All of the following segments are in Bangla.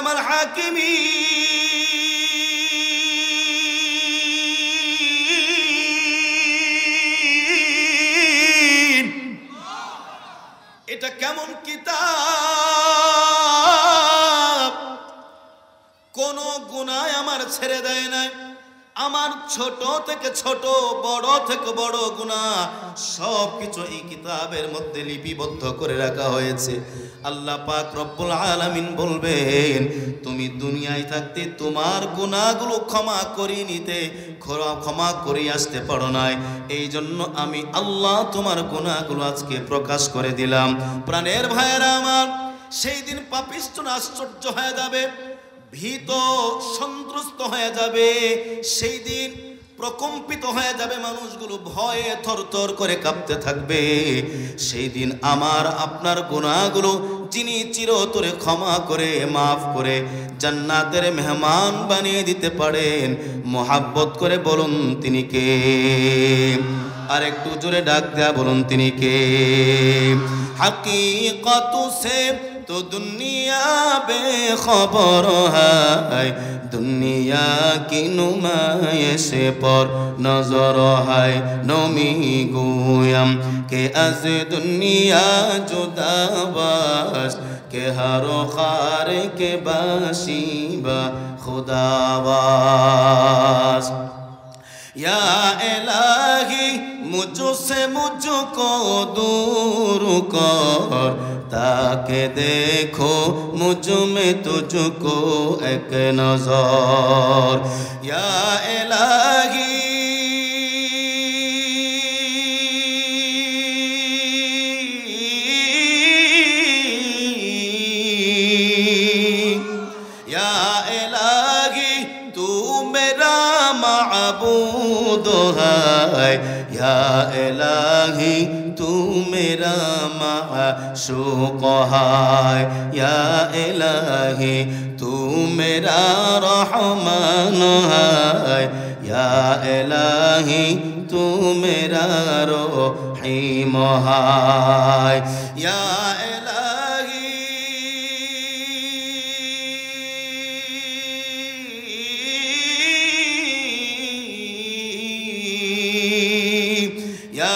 আহকামাল হাকিমিন। এটা কেমন কিতাব, কোন গুনাহ আমার ছেড়ে দেয় না। আমার ছোট থেকে ছোট, বড় থেকে বড় গুনাহ সবকিছু এই কিতাবের মধ্যে লিপিবদ্ধ করে রাখা হয়েছে। আল্লাহ পাক রব্বুল আলামিন বলবেন, তুমি দুনিয়ায় থাকতে তোমার গুনাহগুলো ক্ষমা করে নিতে, ক্ষমা করে আসতে পারো নাই, এই জন্য আমি আল্লাহ তোমার গুনাহগুলো আজকে প্রকাশ করে দিলাম। প্রাণের ভাইয়েরা আমার, সেই দিন পাপিষ্ঠরা আশ্চর্য হয়ে যাবে, ভীত সন্ত্রস্ত হয়ে যাবে। সেই দিন প্রকম্পিত হয়ে যাবে, মানুষগুলো ভয়ে থরথর করে কাঁপতে থাকবে। সেই দিন আমার আপনার গুনাহগুলো যিনি চিরতরে ক্ষমা করে মাফ করে জান্নাতের মেহমান বানিয়ে দিতে পারেন, মোহাব্বত করে বলুন তিনি কে? আর একটু জোরে ডাক দেয়া বলুন তিনি কে? हकीकत से तो दुनिया बेखबर है, दुनिया की नुमाइश पर नजर है। नमी गोयम के अज दुनिया जुदा बस के हर खार के बाशिबा खुदावास। या इलाही मुझसे मुझको दूर कर, ताकि देखो मुझ में तुझको एक नजर। या इलाही या इलाही तू मेरा माबूद है, या इलाही तू मेरा माशूक है, या इलाही तू मेरा रहमान है, या इलाही तू मेरा रहीम है। या या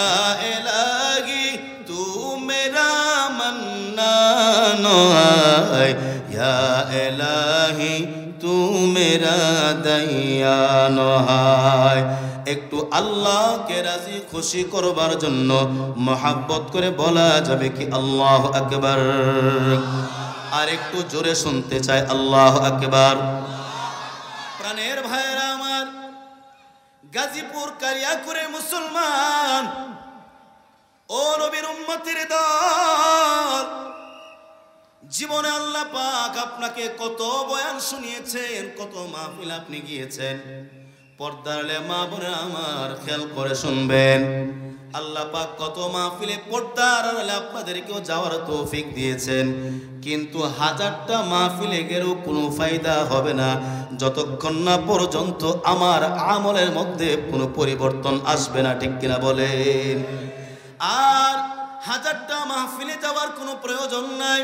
इलाही तू मेरा दयान है। একটু আল্লাহকে রাজি খুশি করবার জন্য মহব্বত করে বলা যাবে কি আল্লাহু আকবার? আর একটু জোরে শুনতে চাই আল্লাহু আকবার। প্রাণের ভাইরা আমার, গাজীপুর কালিয়াকুরে মুসলমান ও নবীর উম্মতের দল, জীবনে আল্লাহ পাক আপনাকে কত বয়ান শুনিয়েছেন, কত মাহফিল আপনি গিয়েছেন। পর্দার মা বোনেরা আমার খেয়াল করে শুনবেন, আল্লাহ পাক কত মাহফিলে পর্দার আড়ালে আপনাদেরকেও যাওয়ার তৌফিক দিয়েছেন। কিন্তু হাজারটা মাহফিলে গেলেও কোনো ফায়দা হবে না যতক্ষণ না পর্যন্ত আমার আমলের মধ্যে কোনো পরিবর্তন আসবে না, ঠিক কিনা বলেন? আর হাজারটা মাহফিলে যাওয়ার কোনো প্রয়োজন নাই।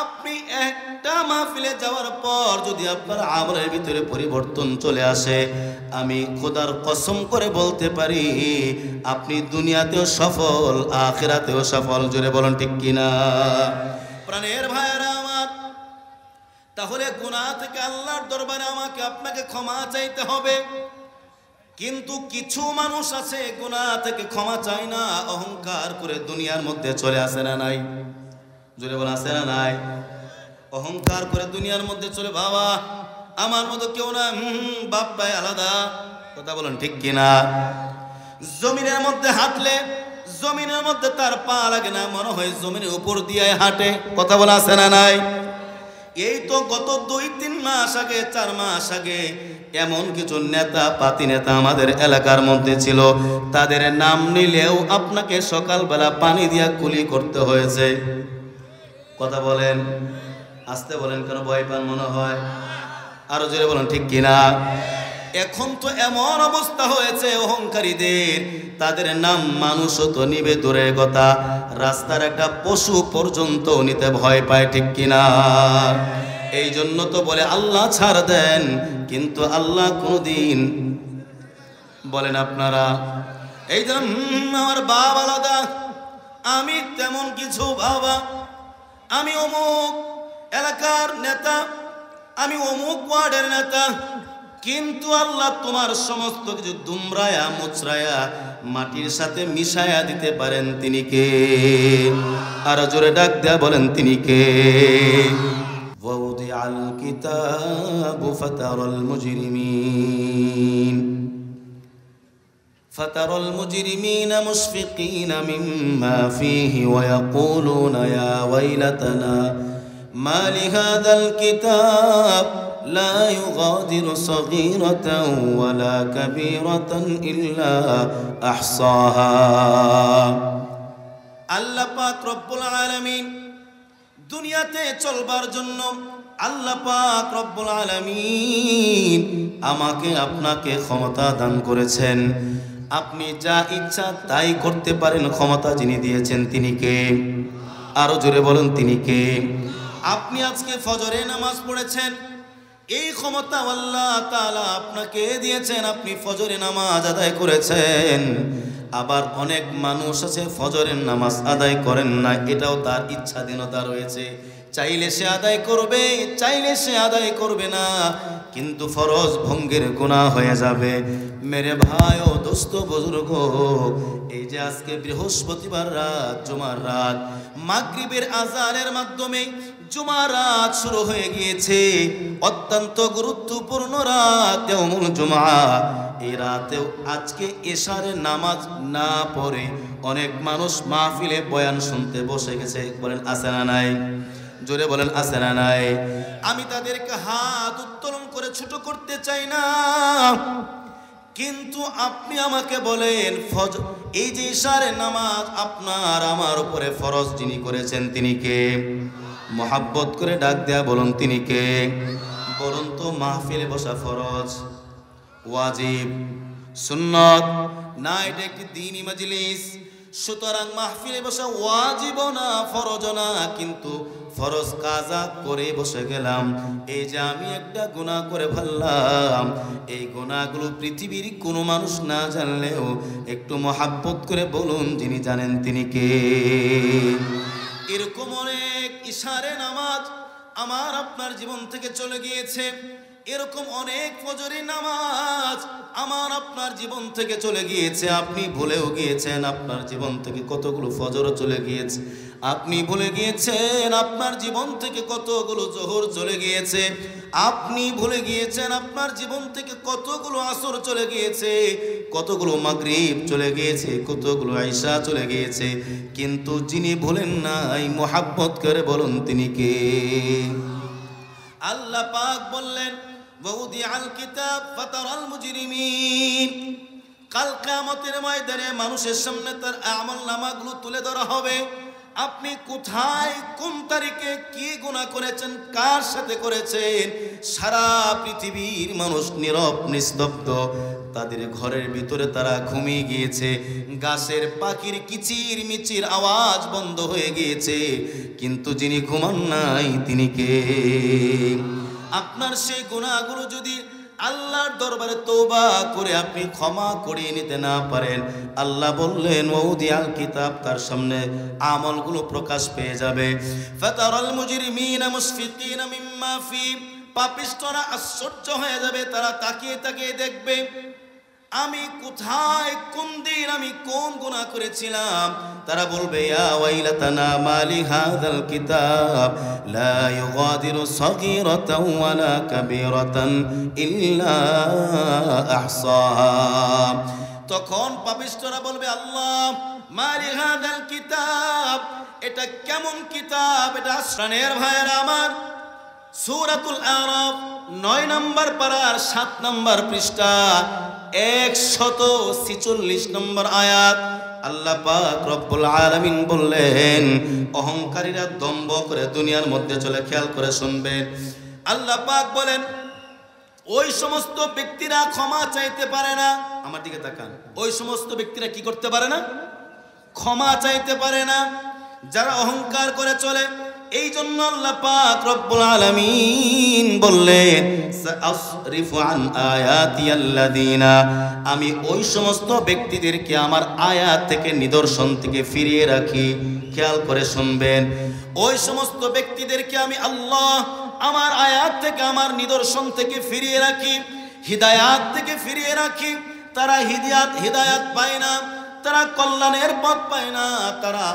আপনি একটা মাহফিলে যাওয়ার পর যদি আপনার আমলের ভিতরে পরিবর্তন চলে আসে, আমি খোদার কসম করে বলতে পারি আপনি দুনিয়াতেও সফল, আখিরাতেও সফল। জোরে বলুন ঠিক কিনা? প্রাণের ভাইরা আমার, তাহলে গুনাহ থেকে আল্লাহর দরবারে আমাকে আপনাকে ক্ষমা চাইতে হবে। কিন্তু কিছু মানুষ আছে গুনাহ থেকে ক্ষমা চায় না, অহংকার করে দুনিয়ার মধ্যে চলে আসে না নাই? জোরে বলে আসে না নাই? অহংকার করে দুনিয়ার মধ্যে চলে, বাবা আমার মতো কেউ না, বাপটাই আলাদা। কথা বলেন ঠিক কিনা? জমিনের মধ্যে হাঁটলে জমিনের মধ্যে তার পা লাগে না, মনে হয় জমিনের উপর দিয়ে হাঁটে। কথা বলে আসে না নাই? এই তো গত 2-3 মাস আগে, 4 মাস আগে এমন কিছু নেতা পাতি নেতা আমাদের এলাকার মধ্যে ছিল, তাদের নাম নিলেও আপনাকে সকালবেলা পানি দিয়া কুলি করতে হয়েছে। কথা বলেন, আসতে বলেন, কেন ভয় পান মনে হয়? আরো জোরে বলেন ঠিক কিনা? এখন তো এমন অবস্থা হয়েছে অহংকারীদের, তাদের নাম মানুষও তো নিবে দূরের কথা, রাস্তার একটা পশু পর্যন্ত নিতে ভয় পায়, ঠিক কিনা? এই জন্য তো বলে আল্লাহ ছাড় দেন, কিন্তু আল্লাহ কোনদিন বলেন আপনারা। এই জন্য আমার বাবা আলাদা, আমি তেমন কিছু বাবা, আমি অমুক এলাকার নেতা, আমি অমুক ওয়ার্ডের নেতা, কিন্তু আল্লাহ তোমার সমস্ত কিছু দুমরায়া মুচরায়া মাটির সাথে মিশায়া দিতে পারেন, তিনি কে? আর জোরে ডাক দেয়া বলেন তিনি কে? ওয়াউদিআল কিতাবু ফাতারাল মুজরিমিন মুশফিকিন মিম্মা ফীহি ওয়া ইয়াকুলুনা ইয়া ওয়াইলাতানা মা লিহাযাল কিতাব লা ইউগাদিরু সগীরাতান ওয়ালা কাবীরাতান ইল্লা আহসাহা। আল্লাহ পাক রব্বুল আলামিন দুনিয়াতে চলবার জন্য আল্লাহ পাক রব্বুল আলামিন আমাকে আপনাকে ক্ষমতা দান করেছেন। আপনি যা ইচ্ছা তাই করতে পারেন, ক্ষমতা যিনি দিয়েছেন তিনি কে? আরো জোরে বলুন তিনি কে? আপনি আজকে ফজরে নামাজ পড়েছেন, এই ক্ষমতা আল্লাহ তাআলা আপনাকে দিয়েছেন, আপনি ফজরে নামাজ আদায় করেছেন। আবার অনেক মানুষ আছে ফজরের নামাজ আদায় করেন না, এটাও তার ইচ্ছাধীনতা রয়েছে। চাইলে সে আদায় করবে, চাইলে সে আদায় করবে না, কিন্তু ফরজ ভঙ্গের গুনাহ হয়ে যাবে। মেরে ভাই ও দোস্ত বুজুর্গ, এই যে আজকে বৃহস্পতিবার রাত, জুমার রাত, মাগরিবের আযানের মাধ্যমে জুমার রাত শুরু হয়ে গিয়েছে। অত্যন্ত গুরুত্বপূর্ণ রাত ইয়াউমুল জুমআ। এই রাতেও আজকে এশারের নামাজ না পড়ে অনেক মানুষ মাহফিলে বয়ান শুনতে বসে গেছে। বলেন আছে না নাই? জোরে বলেন আছে না নাই? আমি তাদেরকে হাত উত্তোলন করে ছোট করতে চাই না, কিন্তু আপনি আমাকে বলেন এই যে ইশারের নামাজ আপনার আমার উপরে ফরজ যিনি করেছেন তিনি কে? মোহাব্বত করে ডাক দেয়া বলুন তিনি কে? বলুন তো, মাহফিলে বসা ফরজ, ওয়াজিব, সুন্নত না? এটা একটি দ্বীনি মজলিস, সুতরাং মাহফিলে বসা ওয়াজিব না, ফরজ না, কিন্তু ফরজ কাজা করে বসে গেলাম। এই যে আমি একটা গুনাহ করে ফেললাম, এই গুনাহগুলো পৃথিবীর কোনো মানুষ না জানলেও একটু মোহাব্বত করে বলুন যিনি জানেন তিনি কে? এরকম অনেক ইশারে নামাজ আমার আপনার জীবন থেকে চলে গিয়েছে। এরকম অনেক ফজরের নামাজ আমার আপনার জীবন থেকে চলে গিয়েছে। আপনি ভুলেও গিয়েছেন আপনার জীবন থেকে কতগুলো ফজর চলে গিয়েছে। আপনি ভুলে গিয়েছেন আপনার জীবন থেকে কতগুলো জোহর চলে গিয়েছে। আপনি ভুলে গিয়েছেন আপনার জীবন থেকে কতগুলো আসর চলে গিয়েছে, কতগুলো মাগরিব চলে গিয়েছে, কতগুলো আইশা চলে গিয়েছে। কিন্তু যিনি ভুলেন নাই, মোহাব্বত করে বলুন তিনি কে? আল্লাহ পাক বললেন ওয়াউদিআল কিতাব ফাতারাল মুজরিমিন, কাল কিয়ামতের ময়দানে মানুষের সামনে তার আমল নামাগুলো তুলে ধরা হবে। আপনি কোথায় কোন তারিখে কি গুনাহ করেছেন, কার সাথে করেছেন, সারা পৃথিবীর মানুষ নীরব নিস্তব্ধ। তাদের ঘরের ভিতরে তারা ঘুমিয়ে গিয়েছে, গাছের পাখির কিচির মিচির আওয়াজ বন্ধ হয়ে গিয়েছে, কিন্তু যিনি ঘুমান নাই তিনি কে? আপনার সেই গুনাহগুলো যদি আল্লাহর দরবারে তওবা করে আপনি ক্ষমা করিয়ে নিতে না পারেন, আল্লাহ বললেন ওয়াউদিআল কিতাব, তার সামনে আমলগুলো প্রকাশ পেয়ে যাবে। ফাতারাল মুজরিমিনা মুশফিকিনা মিম্মা ফী, পাপিষ্ঠরা আশ্চর্য হয়ে যাবে, তারা তাকিয়ে তাকিয়ে দেখবে আমি কোথায় কোন দিন আমি কোন গুনাহ করেছিলাম। তারা বলবে ইয়া ওয়াইলাতানা মা লিহাযাল কিতাব লা ইউগাদিরু সগীরাতান ওয়ালা কাবীরাতান ইল্লা আহসাহা। তখন পাপিষ্ঠরা বলবে আল্লাহ মা লিহাযাল কিতাব, এটা কেমন কিতাব? এটা শ্রেণীর ভাইয়েরা আমার, সূরাতুল আরাফ 9 নম্বর পারার 7 নম্বর পৃষ্ঠা 146 নম্বর আয়াত। আল্লাহ পাক রব্বুল আলামিন বললেন, অহংকারীরা দম্ভ করে দুনিয়ার মধ্যে চলে, খেয়াল করে শুনবেন। আল্লাহ পাক বলেন ওই সমস্ত ব্যক্তিরা ক্ষমা চাইতে পারে না। আমার দিকে তাকান, ওই সমস্ত ব্যক্তিরা কি করতে পারে না? ক্ষমা চাইতে পারে না। যারা অহংকার করে চলে, এই জন্য আল্লাহ পাক রব্বুল আলামিন বললেন সাআসরিফু আন আয়াতি আল্লাযিনা, আমি ওই সমস্ত ব্যক্তিদেরকে আমার আয়াত থেকে নিদর্শন থেকে ফিরিয়ে রাখি। খেয়াল করে শুনবেন, ওই সমস্ত ব্যক্তিদেরকে আমি আল্লাহ আমার আয়াত থেকে আমার নিদর্শন থেকে ফিরিয়ে রাখি, হিদায়াত থেকে ফিরিয়ে রাখি। তারা হিদায়াত পায় না, তারা কল্যাণের পথ পায় না, তারা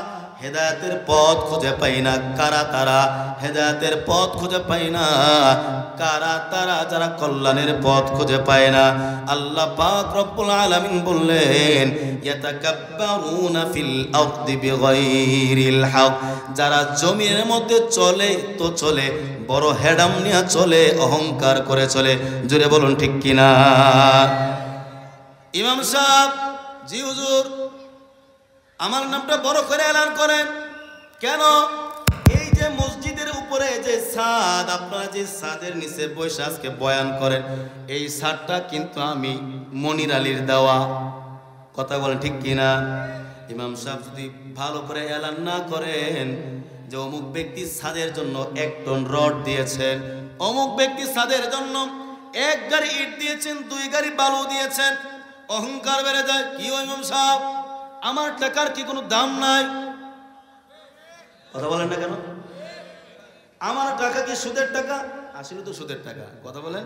হেদায়েতের পথ খুঁজে পায় না। কারা তারা? হেদায়েতের পথ খুঁজে পায় না। কারা তারা? যারা কল্যাণের পথ খুঁজে পায় না। আল্লাহ পাক রব্বুল আলামিন বললেন ইয়াতাকাব্বারুনা ফিল আরদি বিগাইরিল হক, যারা জমিনের মধ্যে চলে তো চলে, বড় হেডাম নিয়ে চলে, অহংকার করে চলে। জোরে বলুন ঠিক কিনা? ইমাম সাহেব, জি হুজুর, আমার নামটা বড় করে এলান করেন কেন? এই যে মসজিদের উপরে যে ছাদ, আপনারা যে ছাদের নিচে বসে আজকে বয়ান করেন, এই ছাদটা কিন্তু আমি মনির আলীর দেওয়া। কথা বলেন ঠিক কিনা? ইমাম সাহেব যদি ভালো করে এলান না করেন যে অমুক ব্যক্তি ছাদের জন্য 1 টন রড দিয়েছেন, অমুক ব্যক্তি ছাদের জন্য 1 গাড়ি ইট দিয়েছেন, 2 গাড়ি বালু দিয়েছেন, অহংকার বেড়ে যায়। কি ইমাম সাহেব, আমার টাকার কি কোনো দাম নাই? কথা বলেন না কেন? আমার টাকা কি সুদের টাকা? আসলে তো সুদের টাকা। কথা বলেন।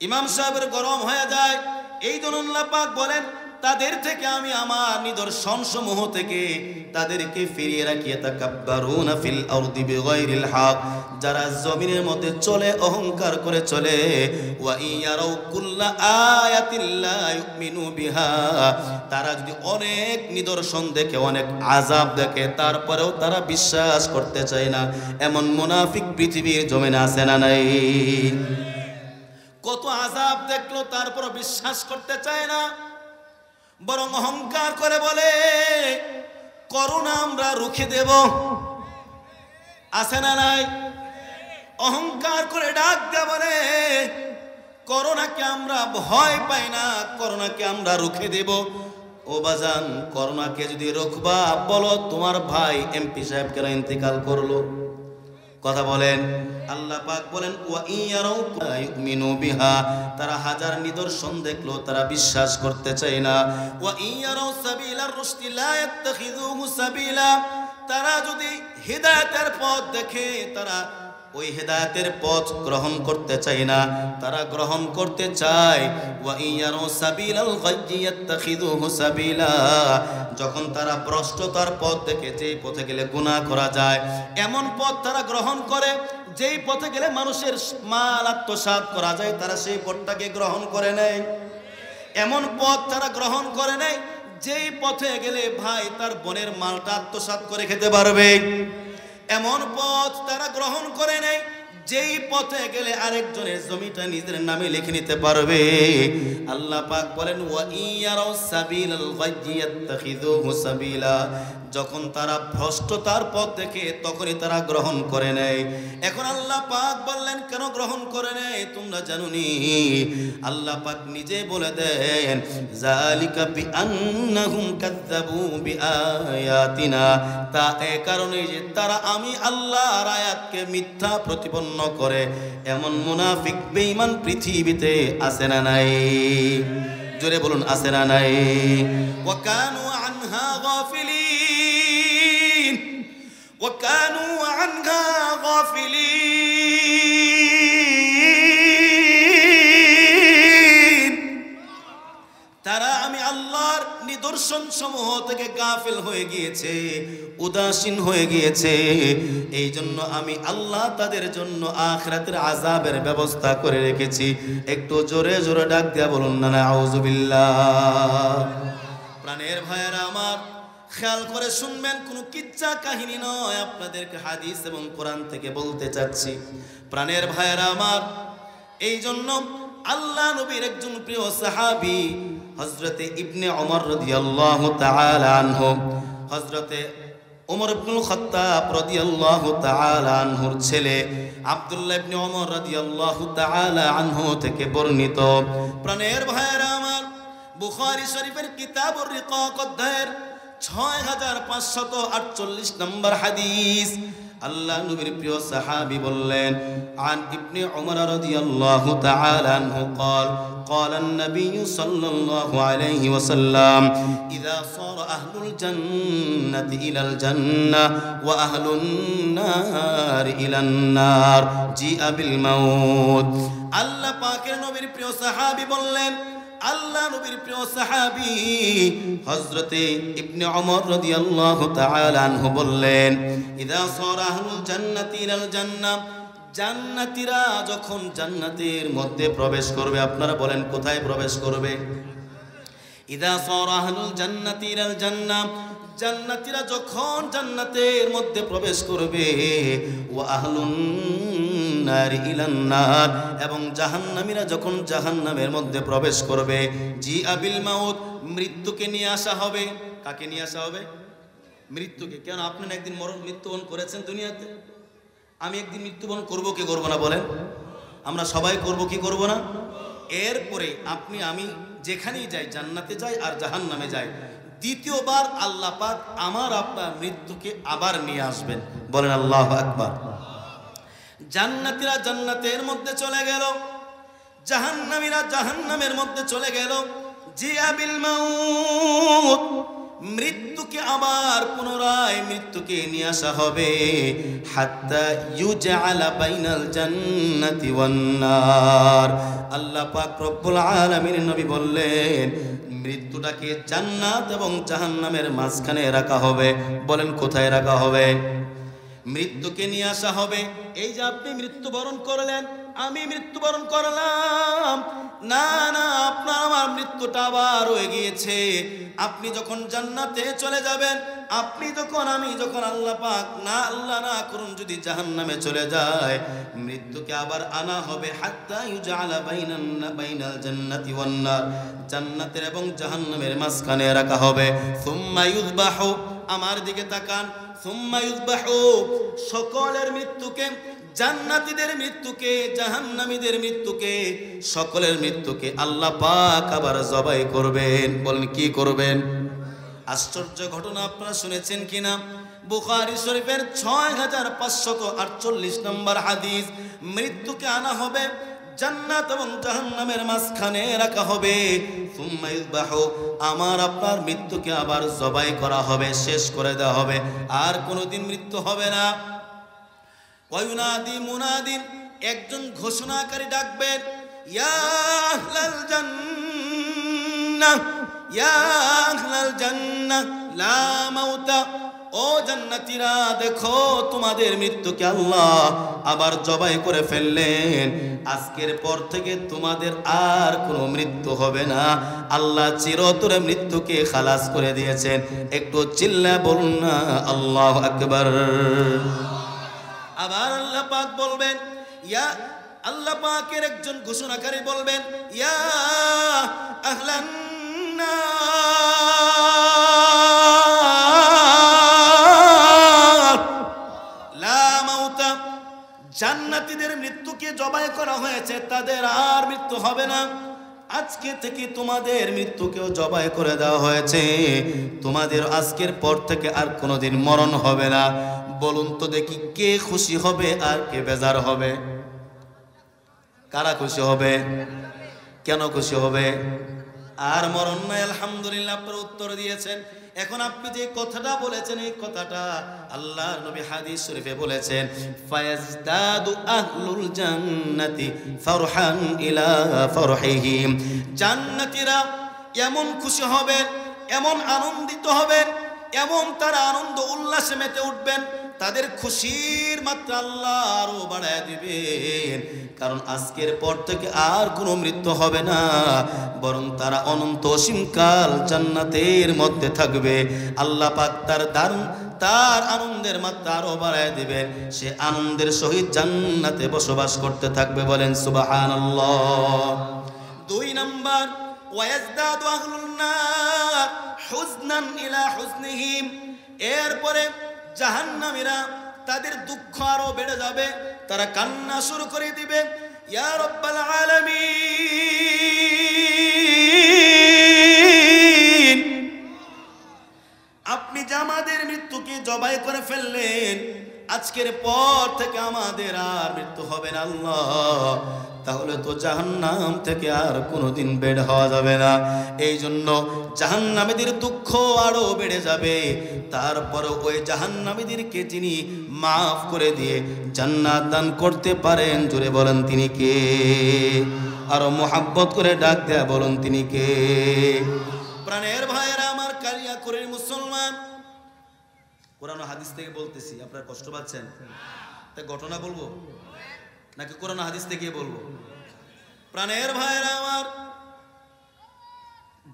ইমাম সাহেবের গরম হয়ে যায়। এই জন্য আল্লাহ পাক বলেন তাদের থেকে আমি আমার নিদর্শন সমূহ থেকে তাদেরকে ফিরিয়ে রাখি। তাকাব্বারুনা ফিল আরদি বিগাইরিল হক, যারা জমিনের মধ্যে চলে, অহংকার করে চলে। ওয়া ইয়ারাউ কুল্লা আয়াতিন লা ইউমিনু বিহা, তারা যদি অনেক নিদর্শন দেখে, অনেক আযাব দেখে, তারপরেও তারা বিশ্বাস করতে চায় না। এমন মুনাফিক পৃথিবীর জমিনে আছে না নাই? কত আযাব দেখলো তারপর বিশ্বাস করতে চায় না, বরং অহংকার করে বলে করোনা আমরা রুখে দেব। আছে না নাই? অহংকার করে ডাক দেয়া বলে করোনাকে আমরা ভয় পাই না, করোনাকে আমরা রুখে দেব। ও বাজান, করোনাকে যদি রুখবা, বলো তোমার ভাই এমপি সাহেব কেন ইন্তেকাল করলো? কথা বলেন। আল্লাহ পাক বলেন ওয়া ইয়ারাউ লা ইউমিনু বিহা, তারা হাজার নিদর্শন দেখলো তারা বিশ্বাস করতে চায় না। ওয়া ইয়ারাউ সাবিলার রুশদি লা ইয়াত্তাখিযুহু সাবিলা, তারা যদি হিদায়াতের পথ দেখে তারা ওই হেদায়েতের পথ গ্রহণ করতে চায় না, তারা গ্রহণ করতে চায় ওয়া ইয়ারাউ সাবিলাল গায়্য়ি ইয়াত্তাখিযুহু সাবিলা, যখন তারা ভ্রষ্টতার পথ দেখে, যেই পথে গেলে গুনাহ করা যায় এমন পথ তারা গ্রহণ করে, যেই পথে গেলে মানুষের মাল আত্মসাৎ করা যায় তারা সেই পথটাকে গ্রহণ করে নেয়। এমন পথ তারা গ্রহণ করে নেয় যেই পথে গেলে ভাই তার বোনের মালটা আত্মসাৎ করে খেতে পারবে। এমন পথ তারা গ্রহণ করে নেয় যেই পথে গেলে আরেকজনের জমিটা নিজের নামে লিখে নিতে পারবে। আল্লাহ পাক বলেন ওয়া ইয়ারাউ সাবিলাল গায়্য়ি ইয়াত্তাখিযুহু সাবিলা, যখন তারা ভ্রষ্টতার পথ দেখে তখনই তারা গ্রহণ করে নেয়। এখন আল্লাহ পাক বললেন কেন গ্রহণ করে নেয় তোমরা জানোনি? আল্লাহ পাক নিজে বলে দেন যালিকা বিআন্নাহুম কাযযাবু বিআয়াতিনা, তা এই কারণে যে তারা আমি আল্লাহর আয়াতকে মিথ্যা প্রতিপন্ন করে। এমন মুনাফিক বেঈমান পৃথিবীতে আছে না নাই? জোরে বলুন আছে না নাই? ওয়া কানু আনহা গাফিলিন, ওয়া কানু আনহা গাফিলিন, তারা আমি আল্লাহর নিদর্শন সমূহ থেকে গাফিল হয়ে গিয়েছে, উদাসীন হয়ে গিয়েছে। এই জন্য আমি আল্লাহ তাদের জন্য আখিরাতের আযাবের ব্যবস্থা করে রেখেছি। একটু জোরে জোরে ডাক দিয়া বলুন না নাউযুবিল্লাহ। প্রাণের ভাইয়েরা আমার, খেয়াল করে শুনবেন, কোনো কিচ্ছা কাহিনী নয়, আপনাদেরকে হাদিস এবং কোরআন থেকে বলতে চাচ্ছি। প্রাণের ভাইয়েরা আমার, এই জন্য আল্লাহ নবীর একজন প্রিয় সাহাবী হযরতে ইবনে ওমর রাদিয়াল্লাহু তাআলা আনহু, হযরতে ওমর ইবনুল খাত্তাব রাদিয়াল্লাহু তাআলা আনহুর ছেলে আব্দুল্লাহ ইবনে ওমর রাদিয়াল্লাহু তাআলা আনহু থেকে বর্ণিত। প্রাণের ভাইয়েরা আমার, বুখারী শরীফের কিতাবুর রিকাক অধ্যায়ের 6548 নম্বর হাদিস। আল্লাহ নবীর প্রিয় সাহাবী বললেন, আন ইবনে উমর রাদিয়াল্লাহু তাআলা আনহু قال قال النبي صلى الله عليه وسلم اذا صار اهل الجنه الى الجنه واهل النار الى النار جاء بالموت। আল্লাহ পাকের নবীর প্রিয় সাহাবী বললেন, আল্লাহ নবীর প্রিয় সাহাবী হযরতে ইবনে ওমর রাদিয়াল্লাহু তাআলা আনহু বললেন, ইযা সারা আহলুল জান্নাতি ইলাল জান্নাহ, জান্নাতীরা যখন জান্নাতের মধ্যে প্রবেশ করবে, আপনারা বলেন কোথায় প্রবেশ করবে? ইযা সারা আহলুল জান্নাতি ইলাল জান্নাহ, জান্নাতীরা যখন জান্নাতের মধ্যে প্রবেশ করবে, ওয়া আহলুন নার ইলান নার, এবং জাহান্নামীরা যখন জাহান্নামের মধ্যে প্রবেশ করবে, জি আবিল মাউত, মৃত্যুকে নিয়ে আসা হবে। কাকে নিয়ে আসা হবে? মৃত্যুকে। কেন? আপনারা একদিন মৃত্যুবরণ করেছেন দুনিয়াতে, আমি একদিন মৃত্যুবরণ করব কি করব না বলেন? আমরা সবাই করব কি করব না? এরপরে আপনি আমি যেখানেই যাই, জান্নাতে যাই আর জাহান্নামে যাই, দ্বিতীয়বার আল্লাহ পাক আমার আপনার মৃত্যুকে আবার নিয়ে আসবেন। বলেন আল্লাহু আকবার। জান্নাতীরা জান্নাতের মধ্যে চলে গেল, জাহান্নামীরা জাহান্নামের মধ্যে চলে গেল। জিয়া বিল মাউত, মৃত্যুকে আবার পুনরায় মৃত্যুকে নিয়ে আসা হবে। হাত্তা ইউজআলা বাইনাল জান্নাতি ওয়ান নার, আল্লাহ পাক রব্বুল আলামিন নবী বললেন, মৃত্যুটাকে জান্নাত এবং জাহান্নামের মাঝখানে রাখা হবে। বলেন কোথায় রাখা হবে? মৃত্যুকে নিয়ে আসা হবে। এই যে আপনি মৃত্যুবরণ করলেন, আমি মৃত্যুবরণ করলাম, না না, আপনার আমার মৃত্যুটা আবার হয়ে গিয়েছে। আপনি যখন জান্নাতে চলে যাবেন, আপনি যখন, আমি যখন, আল্লাহ পাক না আল্লাহ না করুন যদি জাহান্নামে চলে যায়, মৃত্যুকে আবার আনা হবে। হাত্তা ইউজআলা বাইনাল জান্নাতি ওয়ান নার, জান্নাতের এবং জাহান্নামের মাঝখানে রাখা হবে। সুম্মা ইউযবাহু, আমার দিকে তাকান, সুম্মা ইউযবাহু, সকলের মৃত্যুকে, জান্নাতীদের মৃত্যুকে, জাহান্নামীদের মৃত্যুকে, সকলের মৃত্যুকে আল্লাহ পাক আবার জবাই করবেন। বলেন কি করবেন? আশ্চর্য ঘটনা আপনারা শুনেছেন কিনা? বুখারী শরীফের 6548 নম্বর হাদিস। মৃত্যুকে আনা হবে, জান্নাত এবং জাহান্নামের মাঝখানে রাখা হবে। সুম্মা ইযবাহু, আমার আপনার মৃত্যুকে আবার জবাই করা হবে, শেষ করে দেওয়া হবে, আর কোনোদিন মৃত্যু হবে না। ওয়ায়ুনাদি মুনাদিন, একজন ঘোষণাকারী ডাকবেন, ইয়া আহলাল জান্নাহ, ইয়া আহলাল জান্নাহ লা মাউতা, ও জান্নাতীরা দেখো তোমাদের মৃত্যুকে আল্লাহ আবার জবাই করে ফেললেন। আজকের পর থেকে তোমাদের আর কোনো মৃত্যু হবে না। আল্লাহ চিরতরে মৃত্যুকে খালাস করে দিয়েছেন। একটু চিল্লা বলুন না আল্লাহু আকবার। আবার আল্লাহ পাক বলবেন, ইয়া, আল্লাহ পাকের একজন ঘোষণাকারী বলবেন, ইয়া আহলান নার লা মাউতা, জান্নাতীদের মৃত্যুকে জবাই করা হয়েছে, তাদের আর মৃত্যু হবে না। আজকে থেকে তোমাদের মৃত্যুকেও জবাই করে দেওয়া হয়েছে, তোমাদের আজকের পর থেকে আর কোনোদিন মরণ হবে না। বলুন তো দেখি, কে খুশি হবে আর কে বেজার হবে? কারা খুশি হবে? কেন খুশি হবে? আর মরণ নাই। আলহামদুলিল্লাহ, আপনারা উত্তর দিয়েছেন। এখন আপনি যে কথাটা বলেছেন, এই কথাটা আল্লাহর নবী হাদিস শরীফে বলেছেন, ফায়াজদাদু আহলুল জান্নাতি ফারহান ইলা ফারহিহিম, জান্নাতীরা এমন খুশি হবেন, এমন আনন্দিত হবেন, এমন তারা আনন্দ উল্লাসে মেতে উঠবেন, তাদের খুশির মাত্রা আল্লাহ আরো বাড়ায় দিবেন। কারণ আজকের পর থেকে আর কোনো মৃত্যু হবে না, বরং তারা অনন্ত অসীমকাল জান্নাতের মধ্যে থাকবে। আল্লাহ পাক তার আনন্দের মাত্রা আরো বাড়ায় দিবেন। সে আনন্দের সহিত জান্নাতে বসবাস করতে থাকবে। বলেন সুবহানাল্লাহ। 2 নাম্বার, ওয়ায়াজদাদু আহলুন নার হুজনান ইলা হুজনিহিম, এরপরে জাহান্নামীরা তাদের দুঃখ আরো বেড়ে যাবে, তারা কান্না শুরু করে দিবে, ইয়া রাব্বাল আলামিন, ওয়াদাই করে ফেললেন আজকের পর থেকে আমাদের আর মৃত্যু হবে না আল্লাহ, তাহলে তো জাহান্নাম থেকে আর কোনোদিন বের হওয়া যাবে না। এই জন্য জাহান্নামীদের দুঃখ আরো বেড়ে যাবে। তারপর ওই জাহান্নামীদেরকে যিনি মাফ করে দিয়ে জান্নাত দান করতে পারেন, জোরে বলেন তিনি কে? আরো মোহাব্বত করে ডাক দেয়া বলুন তিনি কে? প্রাণের ভাইয়েরা আমার, কালিয়াকৈরের মুসলমান, কোরআন হাদিস থেকে বলতেছি, আপনারা কষ্ট পাচ্ছেন? তাই ঘটনা বলবো নাকি কোরআন হাদিস থেকে বলবো? প্রাণের ভাইয়েরা আমার,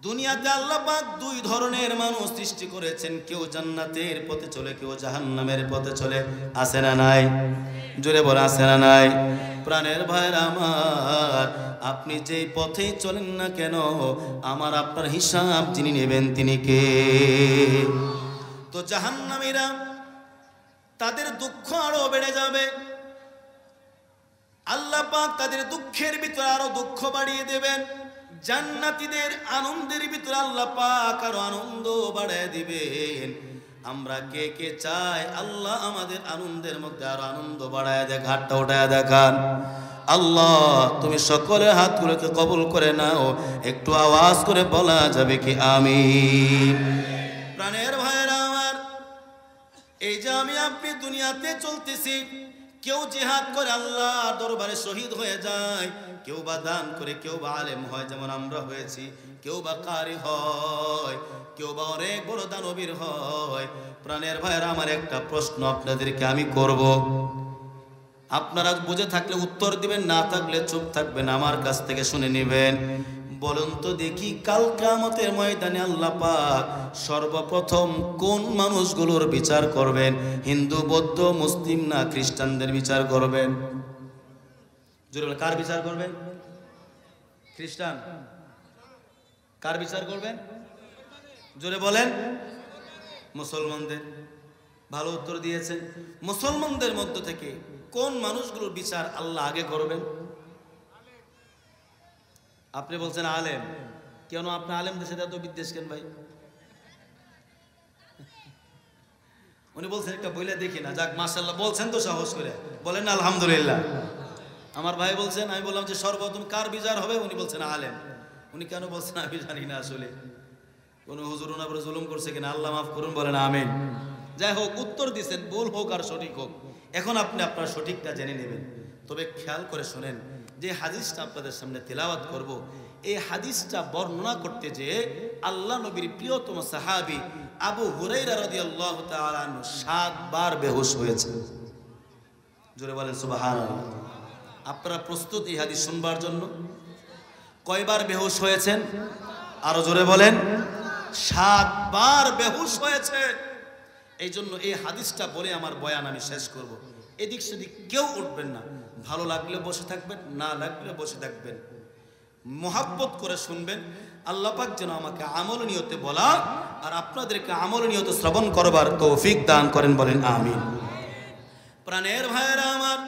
দুনিয়াতে আল্লাহ পাক দুই ধরনের মানুষ সৃষ্টি করেছেন, কেউ জান্নাতের পথে চলে, কেউ জাহান্নামের পথে চলে। আছে না নাই? জোরে বলে আছে না নাই? প্রাণের ভাইয়েরা আমার, আপনি যেই পথেই চলেন না কেন, আমার আপনার হিসাব যিনি নেবেন তিনি কে? তো জাহান্নামীরা, তাদের দুঃখ আরো বেড়ে যাবে। আল্লাহ পাক তাদের দুঃখের ভিতরে আরো দুঃখ বাড়িয়ে দেবেন। জান্নাতীদের আনন্দের ভিতরে আল্লাহ পাক আরো আনন্দ বাড়িয়ে দিবেন। আমরা কে কে চাই আল্লাহ আমাদের আনন্দের মধ্যে আরো আনন্দ বাড়ায় দেখ? হাতটা উঠায় দেখান। আল্লাহ তুমি সকলের হাতগুলোকে কবুল করে নাও। একটু আওয়াজ করে বলা যাবে কি আমিন? প্রাণের ভাইয়েরা আমার, এই যে আমি আপনি দুনিয়াতে চলতেছি, কেউ জিহাদ করে আল্লাহ দরবারে শহীদ হয়ে যায়, কেউ বা দান করে, কেউ বা আলেম হয় যেমন আমরা হয়েছি, কেউ বা কারি হয়, কেউ বা অনেক বড় দানবীর হয়। প্রাণের ভাইয়েরা আমার, একটা প্রশ্ন আপনাদেরকে আমি করব, আপনারা বুঝে থাকলে উত্তর দিবেন, না থাকলে চুপ থাকবেন, আমার কাছ থেকে শুনে নেবেন। বলুন তো দেখি, কাল কিয়ামতের ময়দানে আল্লাহ পাক সর্বপ্রথম কোন মানুষগুলোর বিচার করবেন? হিন্দু, বৌদ্ধ, মুসলিম না খ্রিস্টানদের বিচার করবেন? জোরে বলেন, কার বিচার করবেন? খ্রিস্টান? কার বিচার করবেন? জোরে বলেন। মুসলমানদের। ভালো উত্তর দিয়েছেন। মুসলমানদের মধ্য থেকে কোন মানুষগুলোর বিচার আল্লাহ আগে করবেন? আপনি বলছেন আলেম। কেন আপনি আলেমদের সাথে এত বিদ্বেষ কেন ভাই? উনি বলছেন একটা বইলে দেখি না। যাক, মাশাআল্লাহ, বলছেন তো সাহস করে বলেন না আলহামদুলিল্লাহ। আমার ভাই বলছেন, আমি বললাম যে সর্বপ্রথম কার বিচার হবে? উনি বলছেন আলেম। উনি কেন বলছেন আমি জানি না। আসলে কোন হুজুর ওনার উপরে জুলুম করছে কিনা, আল্লাহ মাফ করুন, বলেন আমিন। যাই হোক, উত্তর দিচ্ছেন, ভুল হোক আর সঠিক হোক, এখন আপনি আপনার সঠিকটা জেনে নেবেন। তবে খেয়াল করে শোনেন, যে হাদিসটা আপনাদের সামনে তেলাওয়াত করব, এই হাদিসটা বর্ণনা করতে যে আল্লাহ নবীর প্রিয়তম সাহাবী আবু হুরায়রা রাদিয়াল্লাহু তাআলা আনহু 7 বার বেহুশ হয়েছে। জোরে বলেন সুবহানাল্লাহ। আপনারা প্রস্তুত এই হাদিস শুনবার জন্য? কয়বার বেহুশ হয়েছেন? আরো জোরে বলেন। 7 বার বেহুশ হয়েছে। এই জন্য এই হাদিসটা বলে আমার বয়ান আমি শেষ করব। এদিক সেদিক কেউ উঠবেন না। ভালো লাগলে বসে থাকবেন, না লাগলে বসে থাকবেন, মোহাব্বত করে শুনবেন। আল্লাহ পাক যেন আমাকে আমল নিয়তে বলা আর আপনাদেরকে আমল নিয়তে শ্রবণ করবার তৌফিক দান করেন, বলেন আমিন। প্রাণের ভাইয়েরা আমার,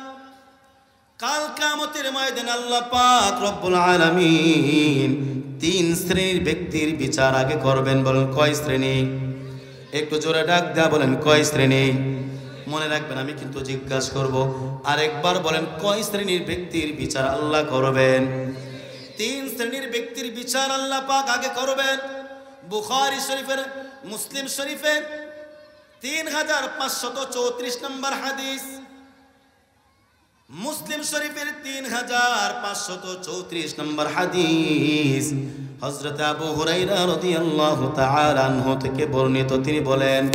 কাল কিয়ামতের ময়দানে আল্লাহ পাক রব্বুল আলামিন 3 শ্রেণীর ব্যক্তির বিচার আগে করবেন। বলেন কয় শ্রেণী? একটু জোরে ডাক দেয়া বলেন কয় শ্রেণী? মনে রাখবেন, আমি কিন্তু জিজ্ঞাসা করব। আরেকবার বলেন, কয় শ্রেণীর ব্যক্তির বিচার আল্লাহ করবেন? 3 শ্রেণীর ব্যক্তির বিচার আল্লাহ পাক আগে করবেন। বুখারী শরীফের, মুসলিম শরীফের 3534 নম্বর হাদিস, মুসলিম শরীফের 3534 নম্বর হাদিস, হযরত আবু হুরায়রা রাদিয়াল্লাহু তাআলা আনহু থেকে বর্ণিত। তিনি বলেন,